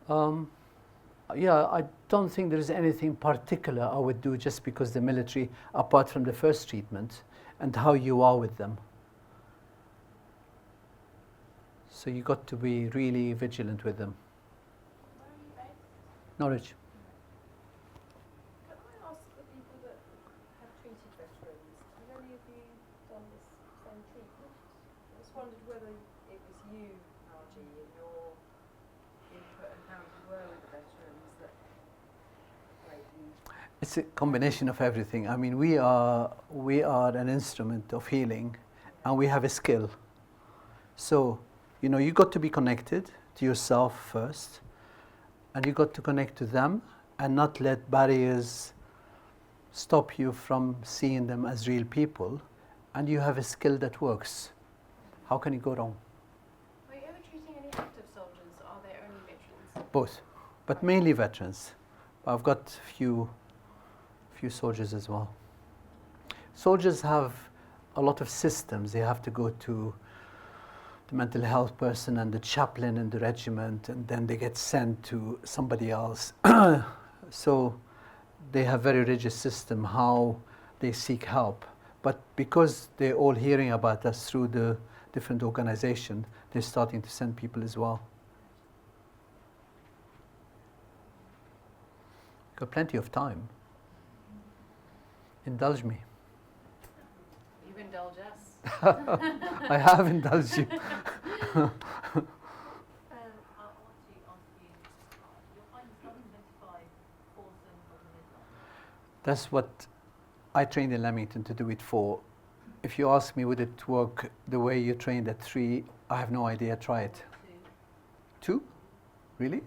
Yeah, I don't think there is anything particular I would do just because the military, apart from the first treatment and how you are with them. So you got to be really vigilant with them. Where are you based? Norwich. Can I ask the people that have treated veterans, have any of you done this same treatment? I just wondered whether it was you, Naji, and your input and how you were with the veterans that made you. It's a combination of everything. I mean, we are an instrument of healing, and we have a skill. So, you know, you got to be connected to yourself first, and you got to connect to them and not let barriers stop you from seeing them as real people, and you have a skill that works. How can you go wrong? Are you ever treating any active soldiers, or are they only veterans? Both, but mainly veterans. I've got few soldiers as well. Soldiers have a lot of systems. They have to go to the mental health person and the chaplain in the regiment, and then they get sent to somebody else. So they have very rigid system how they seek help. But because they're all hearing about us through the different organizations, they're starting to send people as well. Got plenty of time. Indulge me. You indulge us. I have indulged you. I'll actually ask you, you'll find 725 Folsom from the midline. That's what I trained in Leamington to do it for. If you ask me, would it work the way you trained at 3, I have no idea. Try it. 2? Really?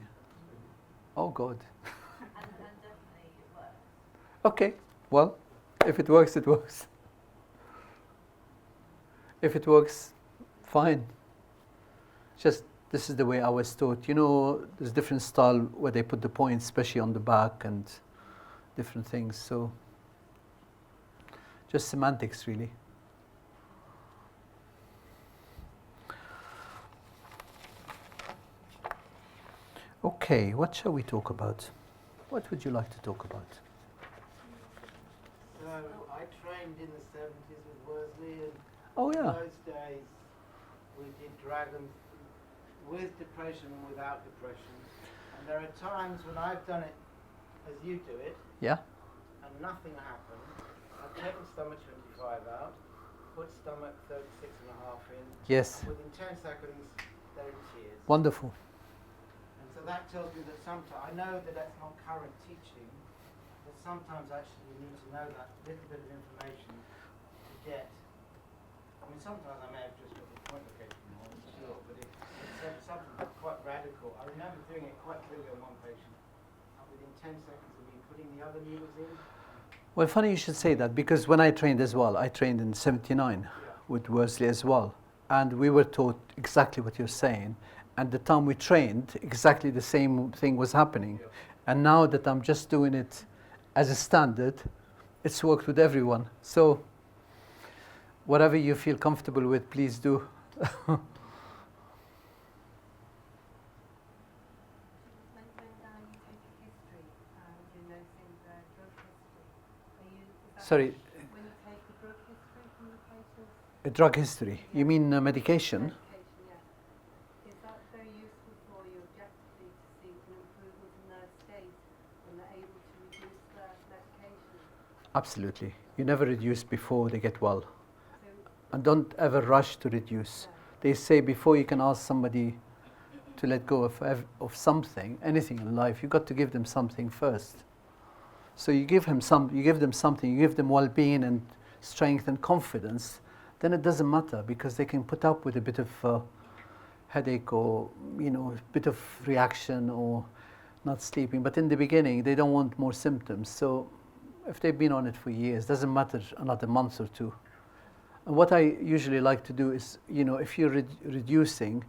Oh, God. And definitely it works. Okay, well, if it works, it works. If it works, fine. Just, this is the way I was taught. You know, there's different style where they put the points, especially on the back and different things. So, just semantics, really. Okay, what shall we talk about? What would you like to talk about? So I trained in the 70s with Worsley, and Oh, in yeah. those days we did dragons with depression and without depression. And there are times when I've done it as you do it, Yeah? and nothing happened. I've taken stomach 25 out, put stomach 36.5 in. Yes. Within 10 seconds, they're in tears. Wonderful. And so that tells me that sometimes, I know that that's not current teaching, but sometimes actually you need to know that little bit of information to get. I mean, sometimes I may have just got the point location wrong, I'm sure, but it's something quite radical. I remember doing it quite clearly on one patient, and within 10 seconds of me putting the other needles in. Well, funny you should say that, because when I trained as well, I trained in 79 with Worsley as well. And we were taught exactly what you're saying. And the time we trained, exactly the same thing was happening. And now that I'm just doing it as a standard, it's worked with everyone. So whatever you feel comfortable with, please do. When you take a history and you know things, drug history, is that Sorry, when you take the drug history from the patients? a drug history. You mean medication? Medication, yes. Is that very useful for you objectively to see an improvement in their state when they're able to reduce their medication? Absolutely. You never reduce before they get well. So, And don't ever rush to reduce. They say before you can ask somebody to let go of something, anything in life, you've got to give them something first. So you give them something, you give them well-being and strength and confidence, then it doesn't matter, because they can put up with a bit of headache or, you know, a bit of reaction or not sleeping. But in the beginning, they don't want more symptoms. So if they've been on it for years, doesn't matter another month or 2. And what I usually like to do is, you know, if you're reducing,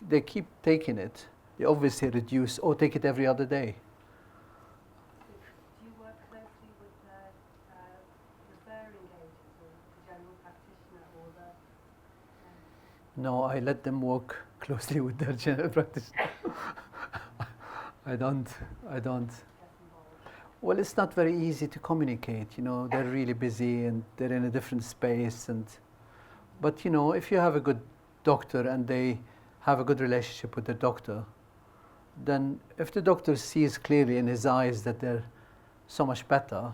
they keep taking it, they obviously reduce or take it every other day. do you work closely with the referring agents or the general practitioner or the... No, I let them work closely with their general practitioner. I don't. get involved? Well, it's not very easy to communicate, you know, they're really busy and they're in a different space. But, you know, if you have a good doctor and they have a good relationship with the doctor, then if the doctor sees clearly in his eyes that they're so much better,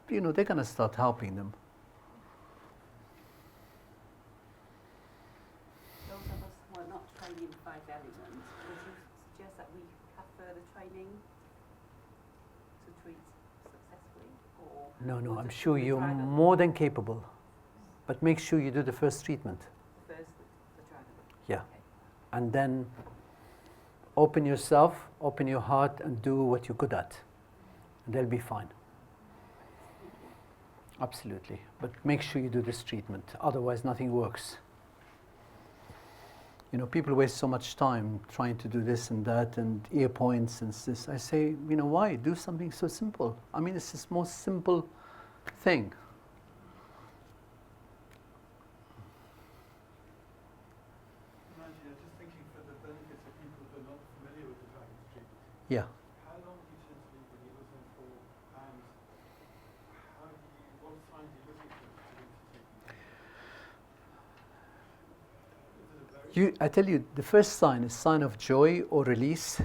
you know, they're going to start helping them. Those of us who are not trained in 5 elements, would you suggest that we have further training to treat successfully? Or No, or I'm just sure the you're dragon? more than capable. But make sure you do the first treatment. First, the dragon. Yeah. Okay. And then open yourself, open your heart, and do what you're good at. And they'll be fine. Absolutely. But make sure you do this treatment. Otherwise, nothing works. You know, people waste so much time trying to do this and that and ear points and this. I say, you know, why? Do something so simple. I mean, it's the most simple thing. Yeah. How long do you tend to leave when you're looking for, and what signs are you looking for to take them? I tell you, the first sign is sign of joy or release,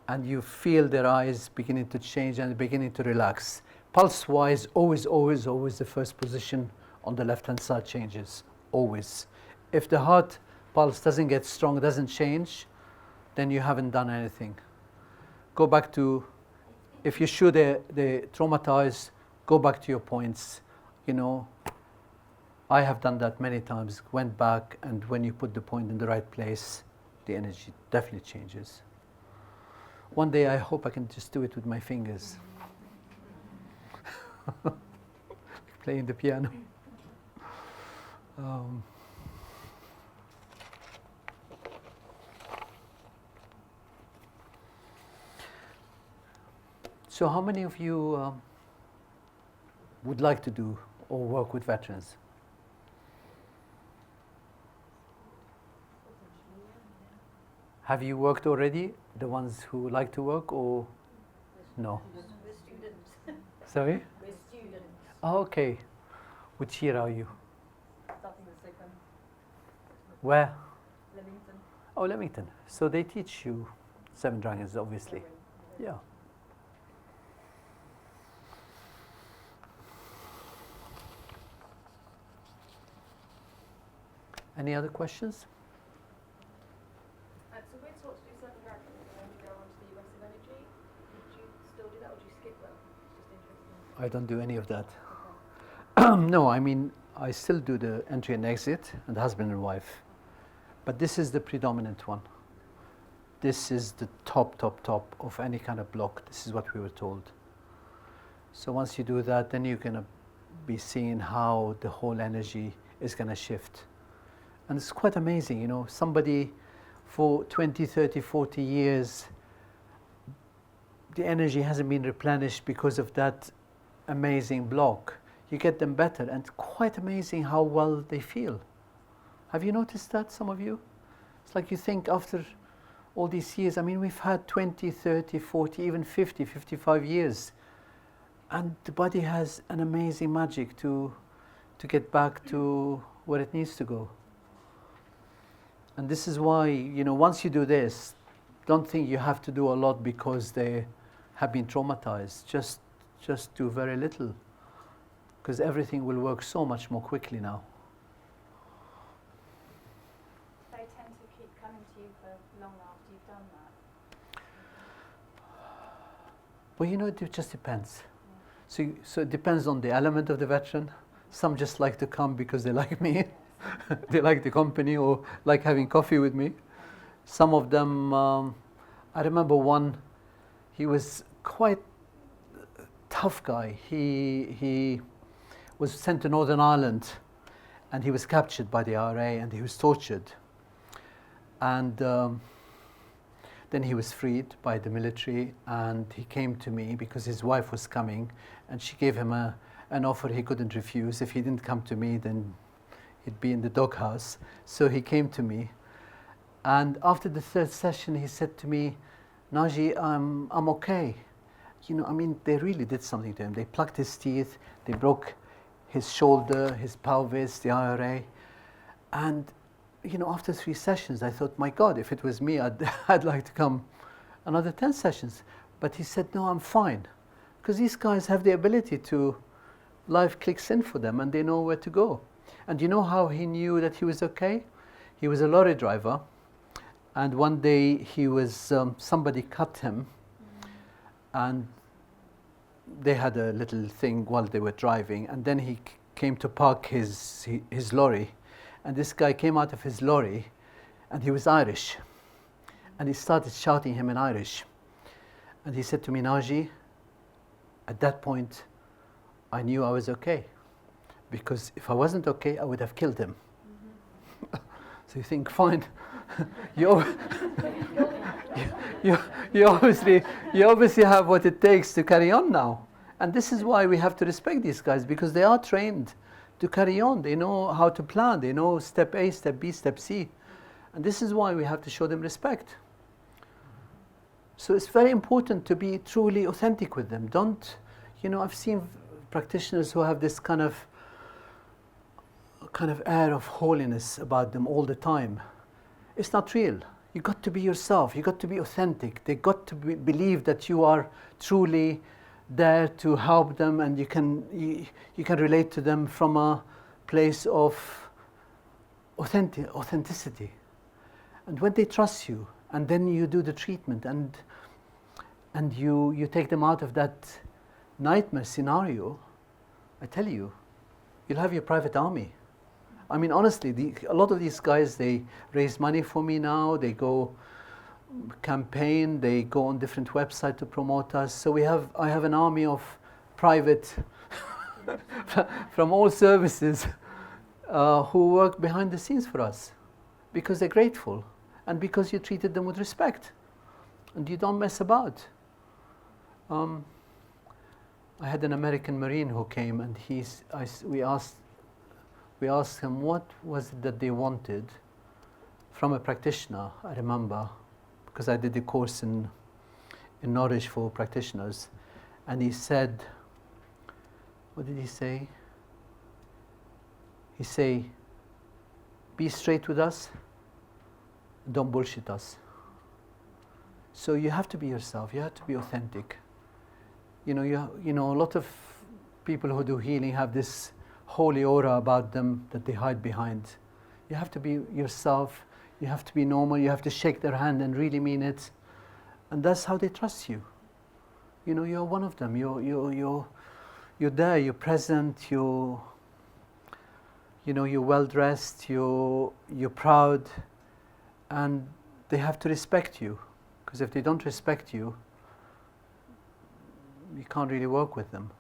and you feel their eyes beginning to change and beginning to relax. Pulse-wise, always, always, always the first position on the left-hand side changes, always. If the heart pulse doesn't get strong, doesn't change, then you haven't done anything. Go back to, if you're sure they're traumatized, go back to your points. You know, I have done that many times, went back, and when you put the point in the right place, the energy definitely changes. One day I hope I can just do it with my fingers. Playing the piano. So how many of you would like to do or work with veterans? Have you worked already, the ones who like to work, or no? We're students. Sorry? We're students. Oh, okay. Which year are you? Starting the second. Where? Leamington. Oh, Leamington. So they teach you Seven Dragons, obviously. Yeah. Any other questions? So we're taught to do Seven Dragons and then we go on to the US of Energy. Would you still do that or do you skip them? Just interesting. I don't do any of that. Okay. No, I mean, I still do the entry and exit and husband and wife. But this is the predominant one. This is the top of any kind of block. This is what we were told. So once you do that, then you're going to be seeing how the whole energy is going to shift. And it's quite amazing, you know, somebody for 20, 30, 40 years, the energy hasn't been replenished because of that amazing block. You get them better, and quite amazing how well they feel. Have you noticed that, some of you? It's like you think after all these years, I mean, we've had 20, 30, 40, even 50, 55 years. And the body has an amazing magic to get back to where it needs to go. And this is why, you know, once you do this, don't think you have to do a lot because they have been traumatized. Just do very little, because everything will work so much more quickly now. They tend to keep coming to you for long after you've done that. Well, you know, it just depends. So it depends on the element of the veteran. Some just like to come because they like me. They like the company or like having coffee with me. Some of them, I remember one, he was quite a tough guy. He was sent to Northern Ireland and he was captured by the IRA and he was tortured. And then he was freed by the military and he came to me because his wife was coming and she gave him an offer he couldn't refuse. If he didn't come to me, then he'd be in the doghouse. So he came to me. And after the third session, he said to me, Naji, I'm okay. You know, I mean, they really did something to him. They plucked his teeth, they broke his shoulder, his pelvis, the IRA. And, you know, after 3 sessions, I thought, my God, if it was me, I'd like to come another 10 sessions. But he said, no, I'm fine. Because these guys have the ability to, life clicks in for them and they know where to go. And you know how he knew that he was okay? He was a lorry driver, and one day he was, somebody cut him, and they had a little thing while they were driving, and then he came to park his lorry, and this guy came out of his lorry, and he was Irish, and he started shouting him in Irish. And he said to me, Naji, at that point, I knew I was okay. Because if I wasn't okay, I would have killed him. So you think, fine, you obviously have what it takes to carry on now. And this is why we have to respect these guys, because they are trained to carry on. They know how to plan. They know step A, step B, step C. And this is why we have to show them respect. So it's very important to be truly authentic with them. Don't, I've seen practitioners who have this kind of air of holiness about them all the time. It's not real. You got to be yourself. You got to be authentic. They got to believe that you are truly there to help them, and you can relate to them from a place of authenticity. And when they trust you, and then you do the treatment, and you take them out of that nightmare scenario, I tell you, you'll have your private army. I mean, honestly, a lot of these guys, they raise money for me now. They go campaign. They go on different websites to promote us. So I have an army of private from all services who work behind the scenes for us, because they're grateful and because you treated them with respect and you don't mess about. I had an American Marine who came, and we asked him what was it that they wanted from a practitioner. I remember, because I did the course in Norwich for practitioners, and he said, what did he say? He say, be straight with us, don't bullshit us. So you have to be yourself. You have to be authentic. A lot of people who do healing have this holy aura about them that they hide behind. You have to be yourself. You have to be normal. You have to shake their hand and really mean it, and that's how they trust you. You're one of them. You're there. You're present. You're well dressed. You're proud, and they have to respect you. Because if they don't respect you, you can't really work with them.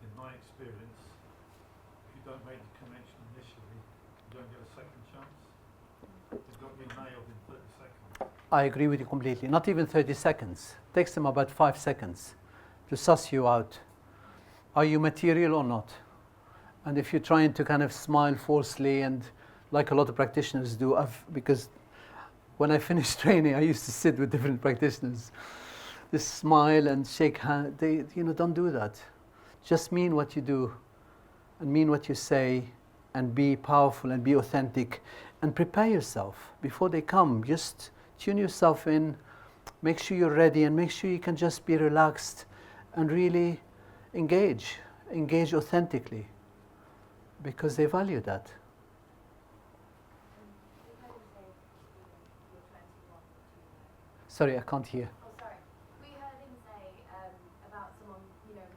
In my experience, if you don't make the connection initially, you don't get a second chance. You've got to be nailed in 30 seconds. I agree with you completely. Not even 30 seconds. It takes them about 5 seconds to suss you out. Are you material or not? And if you're trying to kind of smile falsely, and like a lot of practitioners do, because when I finished training, I used to sit with different practitioners. Just smile and shake hands. Don't do that. Just mean what you do, and mean what you say, and be powerful and be authentic, and prepare yourself before they come. Just tune yourself in, make sure you're ready, and make sure you can just be relaxed and really engage authentically, because they value that. Sorry, I can't hear. Oh, sorry. We heard him say about someone,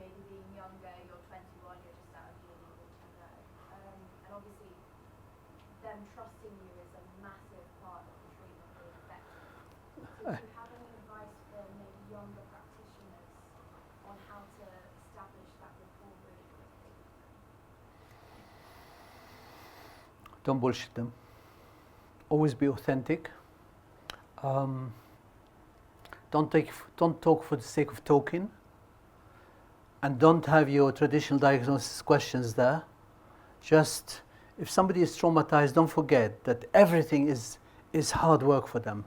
maybe being younger, you're 21, you're just out of uni, what do you know? And obviously, them trusting you is a massive part of the treatment being effective. So do you have any advice for maybe younger practitioners on how to establish that rapport really quickly? Don't bullshit them. Always be authentic. Don't talk for the sake of talking, and don't have your traditional diagnosis questions there. Just, if somebody is traumatized, don't forget that everything is hard work for them.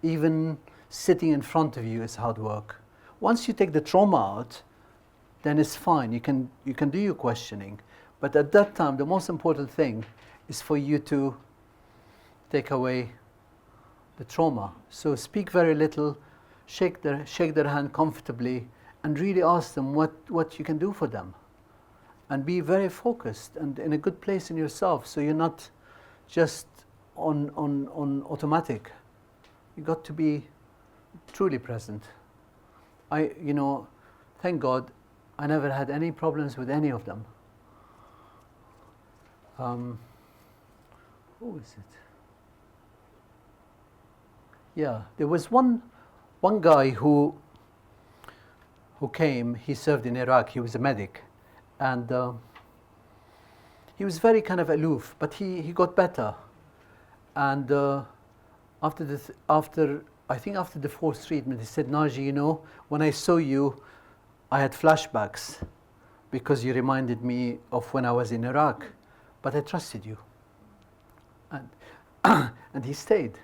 Even sitting in front of you is hard work. Once you take the trauma out, then it's fine. You can do your questioning, but at that time, the most important thing is for you to take away the trauma. So speak very little. Shake their hand comfortably, and really ask them what you can do for them. And be very focused and in a good place in yourself, so you're not just on automatic. You got to be truly present. Thank God, I never had any problems with any of them. Who is it? Yeah, there was one guy who came. He served in Iraq. He was a medic, and he was very kind of aloof, but he got better. And after the fourth treatment, he said, Naji, when I saw you, I had flashbacks because you reminded me of when I was in Iraq, but I trusted you. And and he stayed.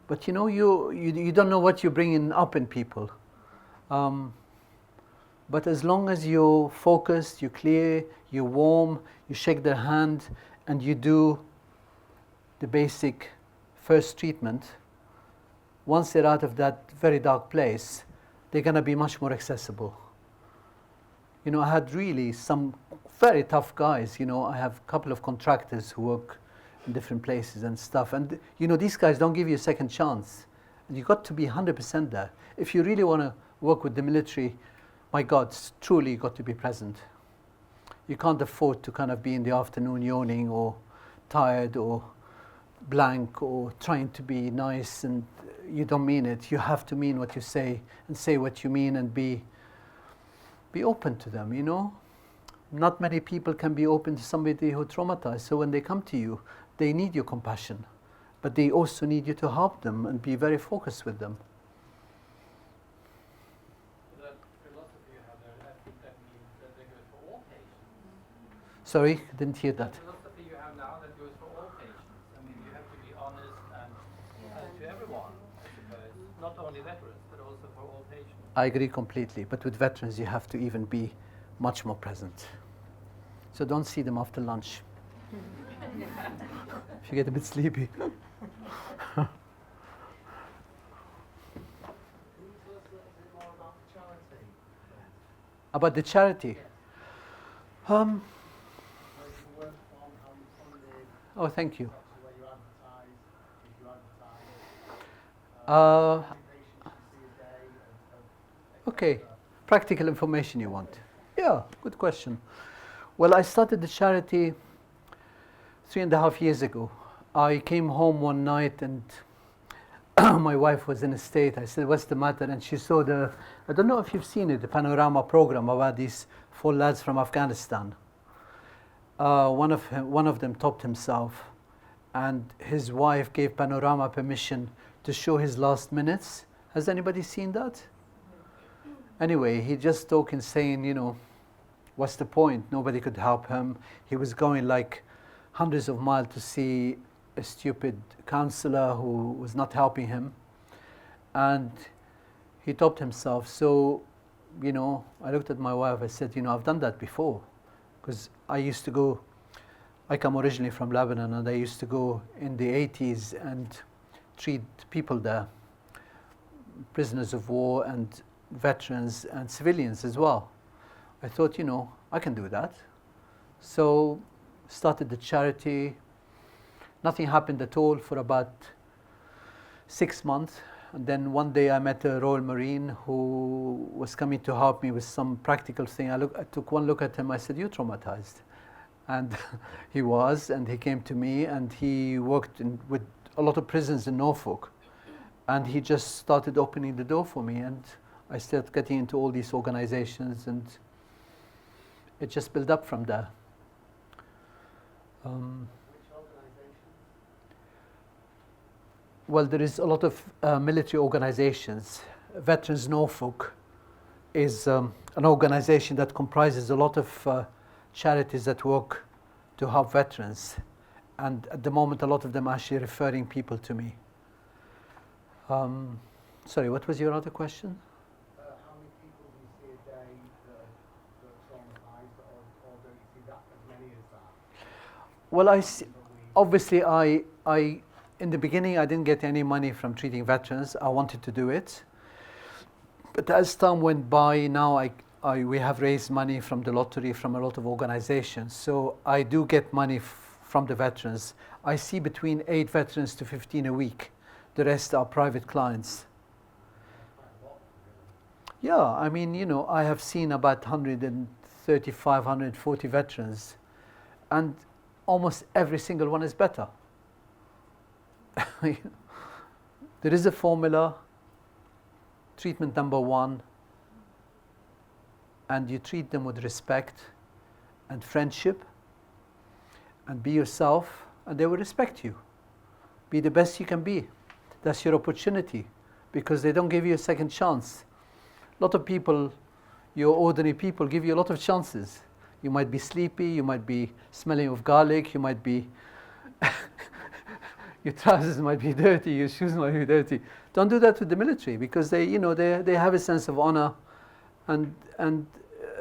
But you know, you don't know what you're bringing up in people. But as long as you're focused, you're clear, you're warm, you shake their hand, and you do the basic first treatment, once they're out of that very dark place, they're going to be much more accessible. You know, I had really some very tough guys. You know, I have a couple of contractors who work in different places and stuff. And, you know, these guys don't give you a second chance. And you've got to be 100% there. If you really want to work with the military, my God, truly you've got to be present. You can't afford to kind of be in the afternoon yawning or tired or blank or trying to be nice and you don't mean it. You have to mean what you say and say what you mean and be open to them, you know. Not many people can be open to somebody who traumatized. So when they come to you, they need your compassion, but they also need you to help them and be very focused with them. That philosophy you have there, I think that means that they goes for all patients. Sorry, didn't hear that. The philosophy you have now that goes for all patients. I mean, you have to be honest and to everyone, I suppose. Not only veterans, but also for all patients. I agree completely, but with veterans you have to even be much more present. So don't see them after lunch. If you get a bit sleepy. Can you tell us a little bit more about the charity? About the charity? Where you work from, how you funded, Oh, thank you. where you advertise, if you advertise, Uh, how many patients you see a day, and Okay, practical information you want. Yeah, good question. Well, I started the charity 3.5 years ago. I came home one night and my wife was in a state. I said, what's the matter? And she saw I don't know if you've seen it, the panorama program about these 4 lads from Afghanistan. One of them topped himself and his wife gave Panorama permission to show his last minutes. Has anybody seen that? Anyway, he just talking, saying, you know, what's the point? Nobody could help him. He was going like hundreds of miles to see a stupid counselor who was not helping him. And he topped himself. So, you know, I looked at my wife, I said, you know, I've done that before. Because I come originally from Lebanon, and I used to go in the 80s and treat people there, prisoners of war and veterans and civilians as well. I thought, you know, I can do that. So started the charity. Nothing happened at all for about 6 months. And then one day I met a Royal Marine who was coming to help me with some practical thing. I took one look at him, I said, you're traumatized. And he was, and he came to me, and he worked with a lot of prisons in Norfolk. And he just started opening the door for me, and I started getting into all these organizations, and it just built up from there. which organization? Well, there is a lot of military organizations. Veterans Norfolk is an organization that comprises a lot of charities that work to help veterans. And at the moment, a lot of them are actually referring people to me. Sorry, what was your other question? How many people do you see a day that are traumatized, or don't you see that as many as that? Well, obviously, I in the beginning, I didn't get any money from treating veterans. I wanted to do it. But as time went by, now we have raised money from the lottery, from a lot of organizations. So I do get money from the veterans. I see between 8 veterans to 15 a week. The rest are private clients. Yeah, I mean, you know, I have seen about 135, 140 veterans, and almost every single one is better. There is a formula, treatment number 1, and you treat them with respect and friendship, and be yourself, and they will respect you. Be the best you can be. That's your opportunity, because they don't give you a second chance. A lot of people, your ordinary people, give you a lot of chances. You might be sleepy, you might be smelling of garlic, you might be your trousers might be dirty, your shoes might be dirty. Don't do that with the military, because they, you know, they have a sense of honor, and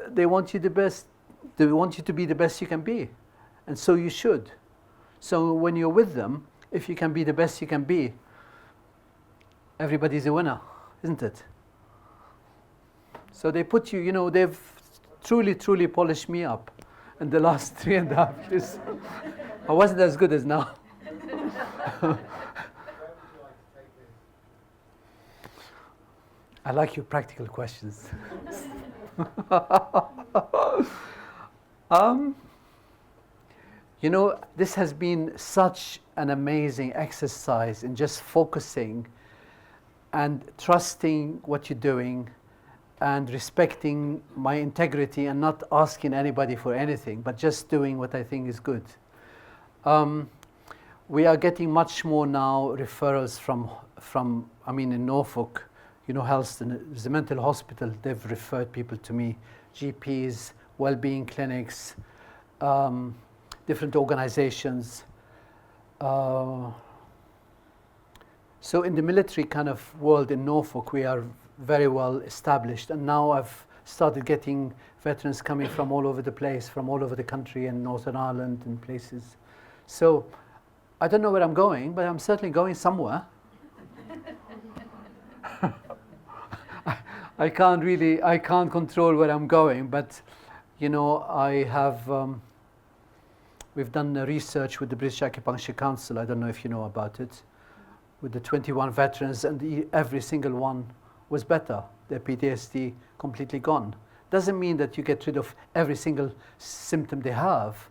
they want you the best. They want you to be the best you can be, and so you should. So when you're with them, if you can be the best you can be, everybody's a winner, isn't it? So they put you, you know, they've truly polished me up in the last 3.5 years. I wasn't as good as now. I like your practical questions. You know, this has been such an amazing exercise in just focusing and trusting what you're doing and respecting my integrity and not asking anybody for anything, but just doing what I think is good. We are getting much more now referrals from I mean, in Norfolk, you know, Helston, there's a mental hospital, they've referred people to me, GPs, well-being clinics, different organizations. So in the military kind of world in Norfolk, we are very well established, and now I've started getting veterans coming from all over the place, from all over the country and Northern Ireland and places. So I don't know where I'm going, but I'm certainly going somewhere. I can't control where I'm going, but you know, I have, we've done research with the British Acupuncture Council, I don't know if you know about it, with the 21 veterans, and every single one was better. Their PTSD completely gone. Doesn't mean that you get rid of every single symptom they have,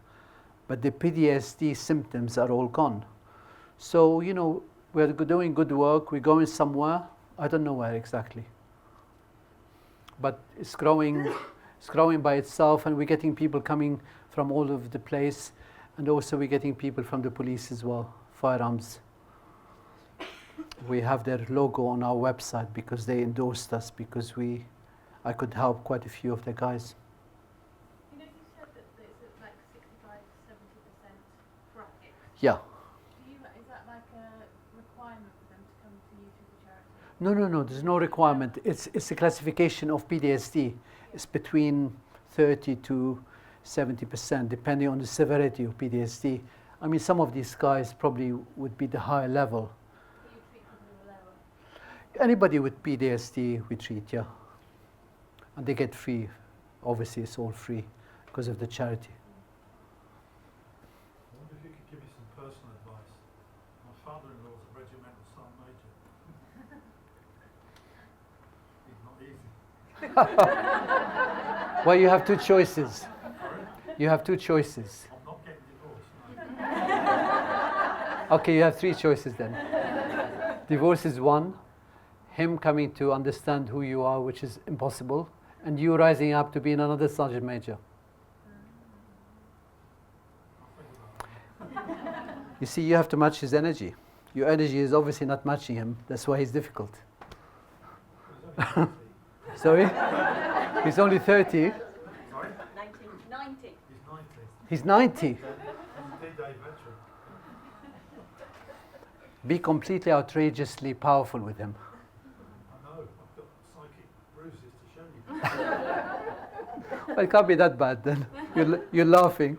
but the PTSD symptoms are all gone. So, you know, we're doing good work, we're going somewhere, I don't know where exactly. But it's growing by itself, and we're getting people coming from all over the place, and also we're getting people from the police as well, firearms. We have their logo on our website because they endorsed us, because I could help quite a few of the guys. You know, you said that it's like 65 to 70% bracket. Yeah. Is that like a requirement for them to come to you through the charity? No, there's no requirement. It's a classification of PTSD. It's between 30 to 70%, depending on the severity of PTSD. I mean, some of these guys probably would be the higher level. You treat people at a level? Anybody with PTSD we treat, yeah. And they get free. Obviously, it's all free because of the charity. I wonder if you could give me some personal advice. My father-in-law is a regimental sergeant major. He's not easy. Well, you have two choices. Sorry? You have two choices. I'm not getting divorced, no. Okay, you have three choices then. Divorce is one. Him coming to understand who you are, which is impossible. And you rising up to being another sergeant major. You see, you have to match his energy. Your energy is obviously not matching him. That's why he's difficult. Sorry? He's only 30. Sorry? 90. He's 90. He's 90. He's a D-Day veteran. Be completely outrageously powerful with him. I know, I've got psychic bruises to show you. Well, it can't be that bad then. You're laughing.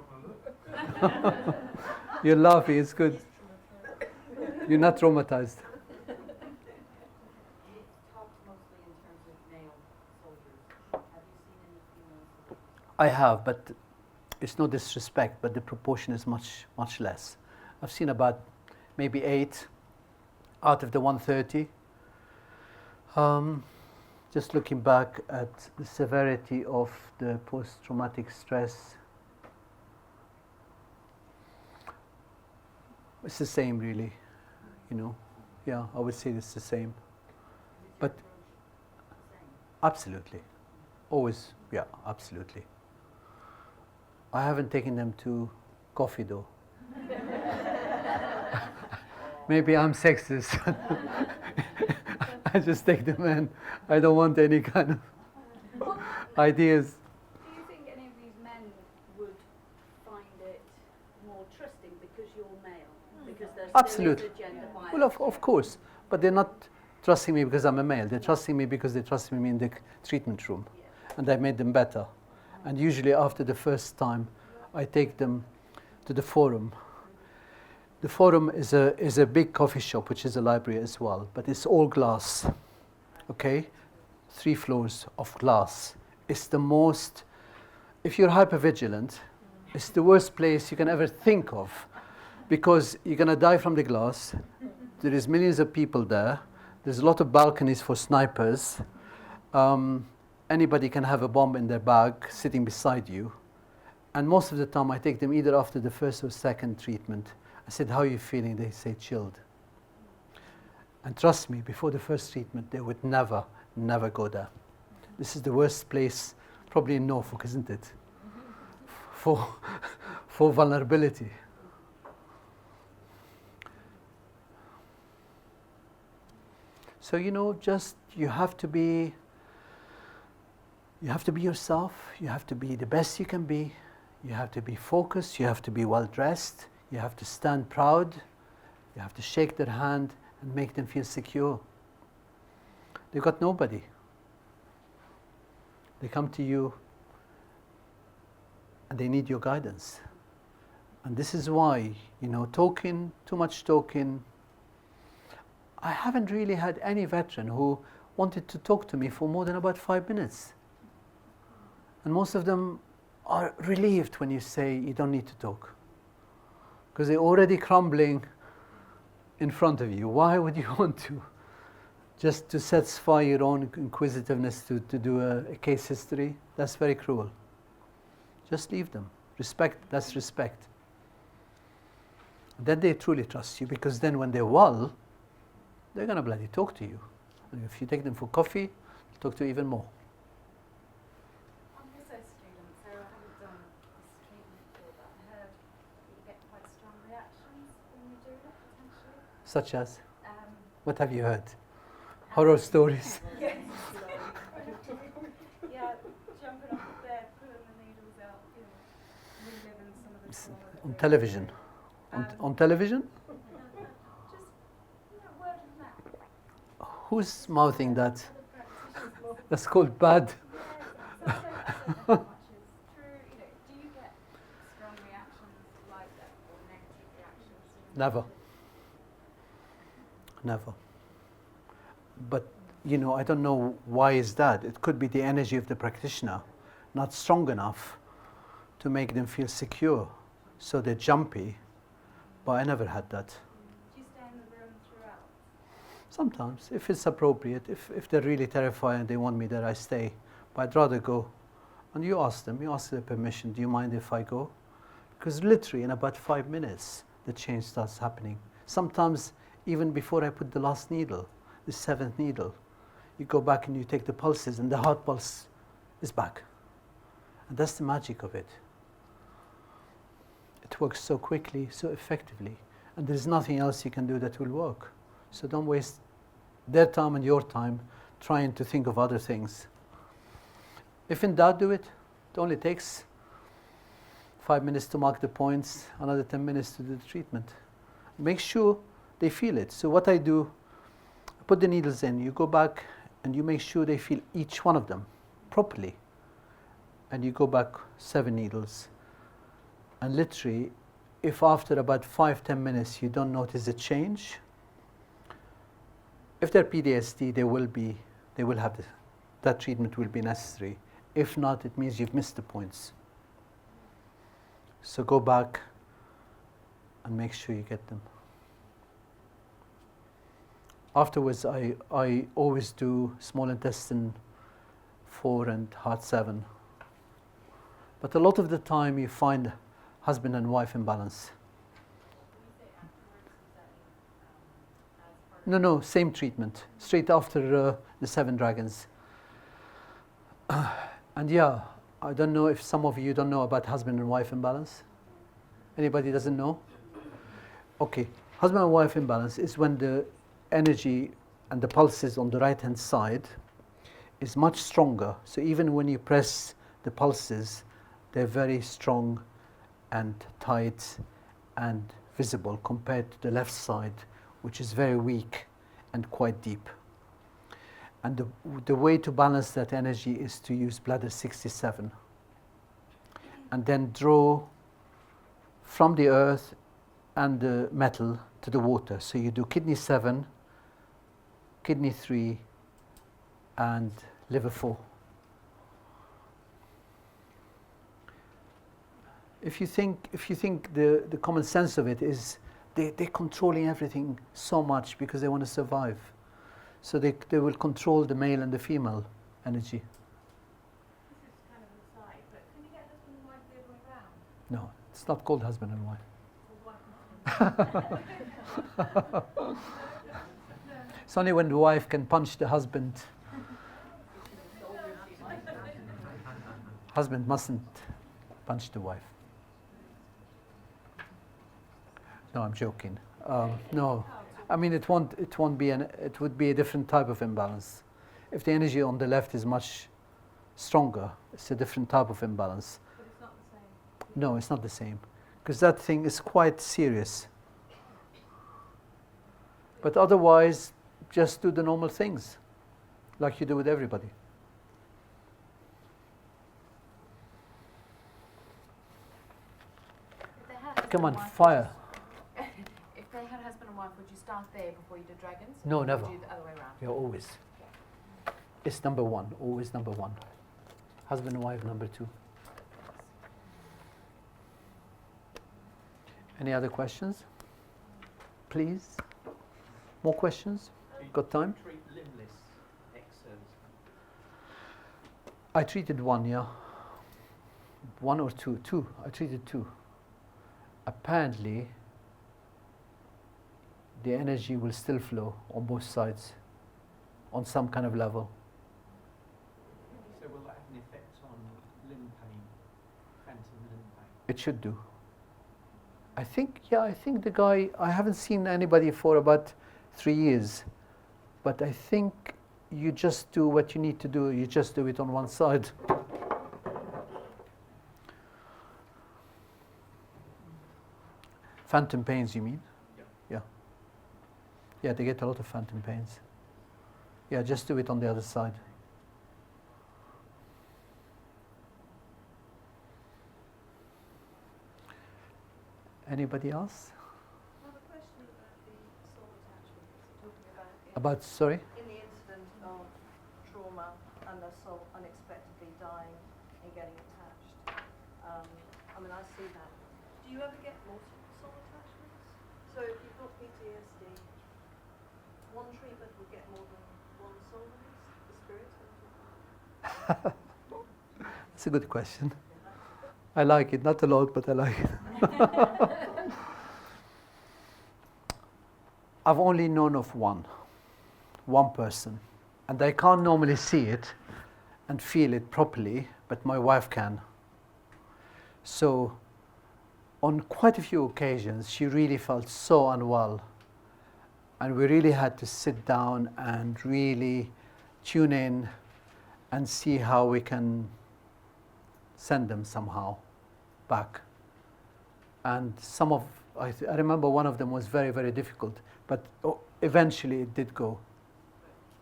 You're laughing, it's good. You're not traumatized. I have, but it's no disrespect, but the proportion is much less. I've seen about maybe 8 out of the 130. Just looking back at the severity of the post-traumatic stress, it's the same really, you know. Yeah, I would say it's the same. But absolutely, always, yeah, absolutely. I haven't taken them to coffee though. Maybe I'm sexist. I just take them in. I don't want any kind of ideas. Do you think any of these men would find it more trusting because you're male? Because there's Absolutely. still is a Well, of course, but they're not trusting me because I'm a male. They're trusting me because they trust me in the treatment room, and I made them better. And usually after the first time, I take them to the forum. The forum is a big coffee shop, which is a library as well, but it's all glass, okay? 3 floors of glass. It's the most, if you're hypervigilant, it's the worst place you can ever think of, because you're gonna die from the glass. There is millions of people there. There's a lot of balconies for snipers. Anybody can have a bomb in their bag sitting beside you. And most of the time I take them either after the first or second treatment. I said, how are you feeling? They say, chilled. And trust me, before the first treatment, they would never go there. This is the worst place, probably in Norfolk, isn't it? For vulnerability. So, just you have to be yourself. You have to be the best you can be. You have to be focused. You have to be well dressed. You have to stand proud. You have to shake their hand and make them feel secure. They've got nobody. They come to you and they need your guidance. And this is why, talking, too much talking. I haven't really had any veteran who wanted to talk to me for more than about 5 minutes. And most of them are relieved when you say you don't need to talk, because they're already crumbling in front of you. Why would you want to? Just to satisfy your own inquisitiveness to do a case history? That's very cruel. Just leave them. Respect, that's respect. Then they truly trust you, because then when they're well, they're going to bloody talk to you. And if you take them for coffee, they'll talk to you even more. I'm also a student, so I haven't done this treatment before, but I heard that you get quite strong reactions when you do it, potentially. Such as? What have you heard? Horror stories? Yes. Yeah, jumping off the bed, pulling the needles out, reliving some of the trauma. On television? On television? Who's mouthing that? That's called bad. Do you get strong reactions like that, or negative reactions? Never. But, I don't know why is that. It could be the energy of the practitioner, not strong enough to make them feel secure. So they're jumpy, but I never had that. Do you stay in the room throughout? Sometimes, if it's appropriate. If they're really terrified and they want me there, I stay. But I'd rather go. And you ask their permission, do you mind if I go? Because literally in about 5 minutes, the change starts happening. Sometimes even before I put the last needle, the 7th needle, you go back and you take the pulses and the heart pulse is back. And that's the magic of it. It works so quickly, so effectively. And there's nothing else you can do that will work. So don't waste their time and your time trying to think of other things. If in doubt, do it. It only takes 5 minutes to mark the points, another 10 minutes to do the treatment. Make sure they feel it. So what I do, I put the needles in, you go back and you make sure they feel each one of them properly. And you go back 7 needles. And literally, if after about 5-10 minutes you don't notice a change, if they're PTSD, that treatment will be necessary. If not, it means you've missed the points. So go back and make sure you get them. Afterwards, I always do small intestine 4 and heart 7. But a lot of the time you find husband and wife imbalance. No, same treatment, straight after the 7 dragons. And yeah, I don't know if some of you don't know about husband and wife imbalance. Anybody doesn't know? Okay, husband and wife imbalance is when the energy and the pulses on the right hand side is much stronger. So even when you press the pulses, they're very strong and tight and visible compared to the left side, which is very weak and quite deep. And the way to balance that energy is to use bladder 67 and then draw from the earth and the metal to the water. So you do kidney 7, kidney 3, and liver 4. If you think the common sense of it is they're controlling everything so much because they want to survive. So they will control the male and the female energy. This is kind of an aside, but can you get husband and wife the other way round? No, it's not called husband and wife. It's only when the wife can punch the husband. Husband mustn't punch the wife. No, I'm joking. No, I mean it won't be it would be a different type of imbalance. If the energy on the left is much stronger, it's a different type of imbalance. But it's not the same. No, it's not the same, because that thing is quite serious. But otherwise, just do the normal things, like you do with everybody. Come on, fire. If they had husband and wife, would you start there before you did dragons? No, Or never. Would you do the other way around? Yeah, always. It's number one, always number one. Husband and wife, number 2. Any other questions? Please? More questions? Got time? Treat limbless ex-servicemen. I treated one, yeah. 1 or 2? 2. I treated 2. Apparently, the energy will still flow on both sides, on some kind of level. So will that have an effect on limb pain, phantom limb pain? It should do. I think the guy, I haven't seen anybody for about 3 years, but I think you just do what you need to do, you just do it on one side. Phantom pains, you mean? Yeah. Yeah, they get a lot of phantom pains. Yeah, just do it on the other side. Anybody else? I have a question about the soul attachment. Talking About, sorry? in the incident of trauma and the soul unexpectedly dying and getting attached. I mean, I see that. Do you ever get multiple soul attachments? So if you've got PTSD, one treatment would get more than one soul release, the spirit? That's a good question. I like it, not a lot, but I like it. I've only known of one person, and I can't normally see it and feel it properly, but my wife can. So on quite a few occasions, she really felt so unwell, and we really had to sit down and really tune in and see how we can send them somehow back. And I remember one of them was very, very difficult, but eventually it did go.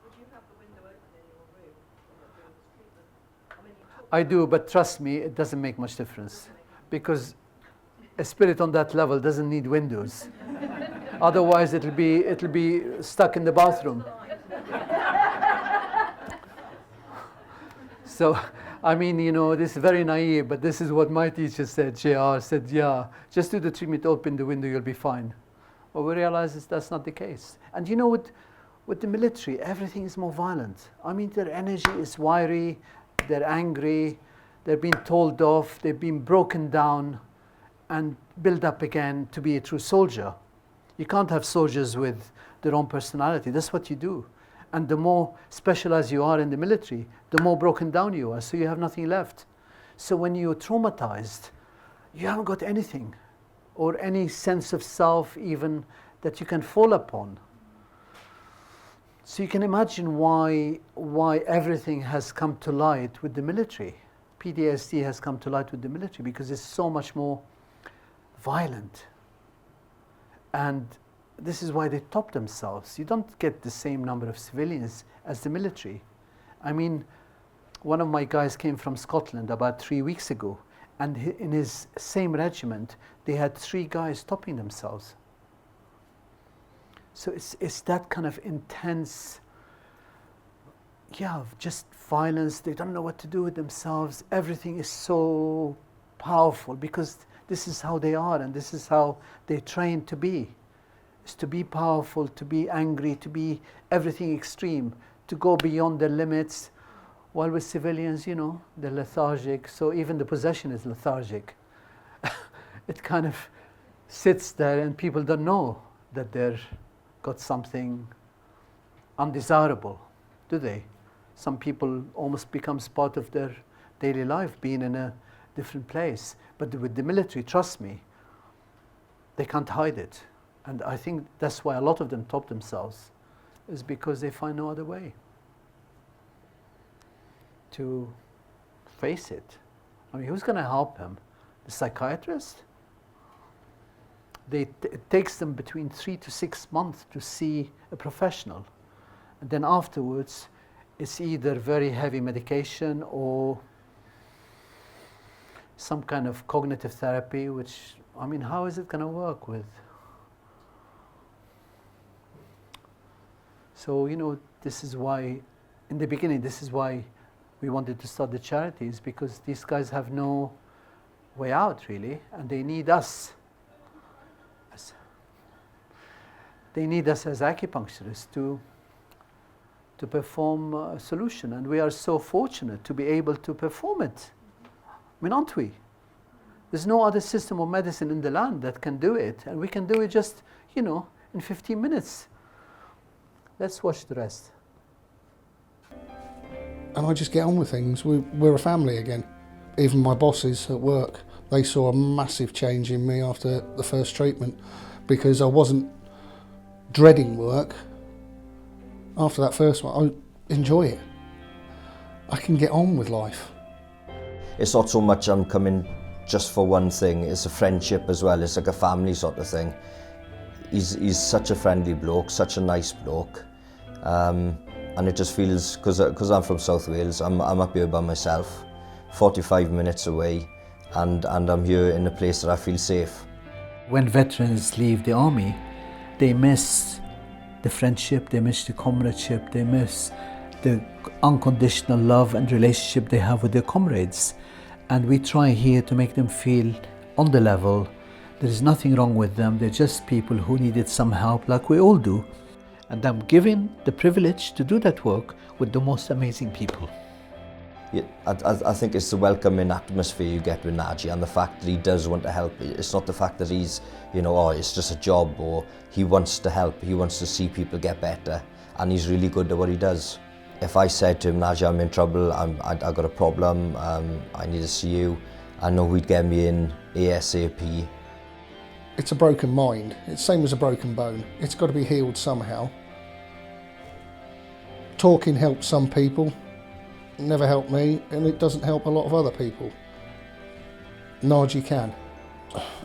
Would you have the window open in your room when you're doing this treatment? I mean, you talk I do, but trust me, it doesn't make much difference, because a spirit on that level doesn't need windows. Otherwise, it'll be stuck in the bathroom. So, I mean, this is very naive, but this is what my teacher said. JR said, yeah, just do the treatment, open the window, you'll be fine. But we realize that's not the case. And with the military, everything is more violent. I mean, their energy is wiry, they're angry, they're being told off, they've been broken down and built up again to be a true soldier. You can't have soldiers with their own personality. That's what you do. And the more specialized you are in the military, the more broken down you are, so you have nothing left. So when you're traumatized, you haven't got anything, or any sense of self even that you can fall upon. So you can imagine why everything has come to light with the military. PTSD has come to light with the military because it's so much more violent. And this is why they top themselves. You don't get the same number of civilians as the military. I mean, one of my guys came from Scotland about 3 weeks ago, and in his same regiment, they had 3 guys topping themselves. So it's that kind of intense, just violence. They don't know what to do with themselves. Everything is so powerful because this is how they are and this is how they train to be. Is to be powerful, to be angry, to be everything extreme, to go beyond their limits. While with civilians, you know, they're lethargic. So even the possession is lethargic. It kind of sits there and people don't know that they're got something undesirable, do they? Some people almost becomes part of their daily life, being in a different place. But with the military, trust me, they can't hide it. And I think that's why a lot of them top themselves, is because they find no other way to face it. I mean, who's going to help them? The psychiatrist? It takes them between 3 to 6 months to see a professional. And then afterwards, it's either very heavy medication or some kind of cognitive therapy, which, I mean, how is it going to work with? So, you know, this is why, in the beginning, this is why we wanted to start the charities, because these guys have no way out, really, and they need us. They need us as acupuncturists to perform a solution, and we are so fortunate to be able to perform it. I mean, aren't we? There's no other system of medicine in the land that can do it, and we can do it just, you know, in 15 minutes. Let's watch the rest. And I just get on with things. We're a family again. Even my bosses at work, they saw a massive change in me after the first treatment, because I wasn't dreading work. After that first one, I enjoy it. I can get on with life. It's not so much I'm coming just for one thing, it's a friendship as well, it's like a family sort of thing. He's such a friendly bloke, such a nice bloke. And it just feels, because I'm from South Wales, I'm up here by myself, 45 minutes away, and I'm here in a place that I feel safe. When veterans leave the army, they miss the friendship, they miss the comradeship, they miss the unconditional love and relationship they have with their comrades. And we try here to make them feel on the level. There is nothing wrong with them, they're just people who needed some help like we all do. And I'm given the privilege to do that work with the most amazing people. Yeah, I think it's the welcoming atmosphere you get with Naji, and the fact that he does want to help. It's not the fact that he's, you know, oh, it's just a job, or he wants to help, he wants to see people get better, and he's really good at what he does. If I said to him, Naji, I'm in trouble, I got a problem, I need to see you, I know he'd get me in ASAP. It's a broken mind. It's the same as a broken bone. It's got to be healed somehow. Talking helps some people, never helped me, and it doesn't help a lot of other people. Naji can.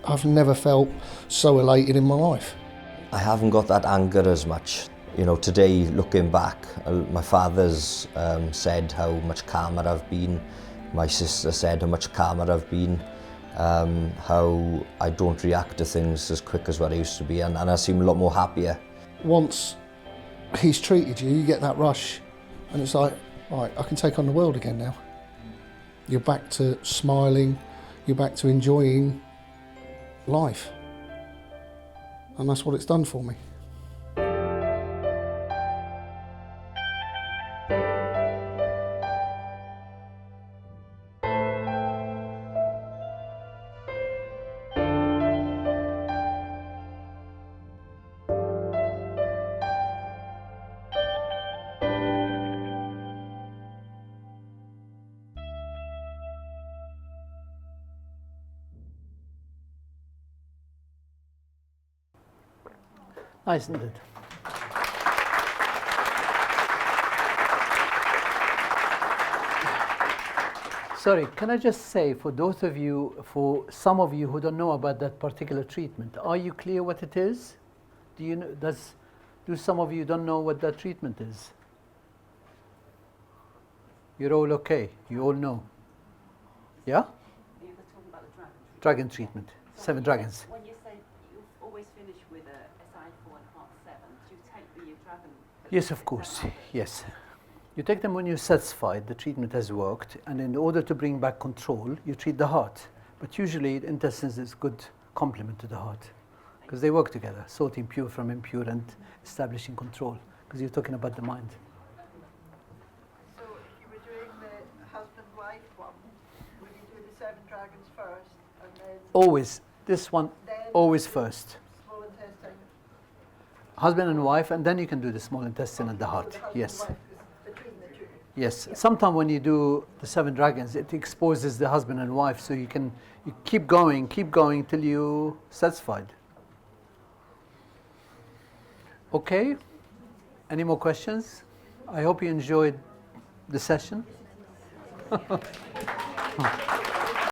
I've never felt so elated in my life. I haven't got that anger as much. You know, today, looking back, my father's said how much calmer I've been. My sister said how much calmer I've been. How I don't react to things as quick as what I used to be, and I seem a lot more happier. Once he's treated you, you get that rush, and it's like, right, I can take on the world again now. You're back to smiling, you're back to enjoying life. And that's what it's done for me. Nice, isn't it? Sorry, can I just say, for those of you, for some of you who don't know about that particular treatment, are you clear what it is? Do you know, do some of you don't know what that treatment is? You're all okay. You all know. Yeah? You're talking about the Dragon treatment. So 7 dragons. When you say you always finish with a SI4 and Part 7, do you take the dragon? Yes, of course. Yes. You take them when you're satisfied the treatment has worked, and in order to bring back control, you treat the heart. But usually, the intestines is good complement to the heart because they work together, sorting pure from impure and establishing control. Because you're talking about the mind. So if you were doing the husband-wife one, would you do the 7 dragons first and then Always this one. then Always first. small intestine? Husband and wife, and then you can do the small intestine and the heart. So the husband Yes. and wife is between the two. Yes. Sometimes when you do the 7 dragons, it exposes the husband and wife, so you keep going till you satisfied. Okay. Any more questions? I hope you enjoyed the session.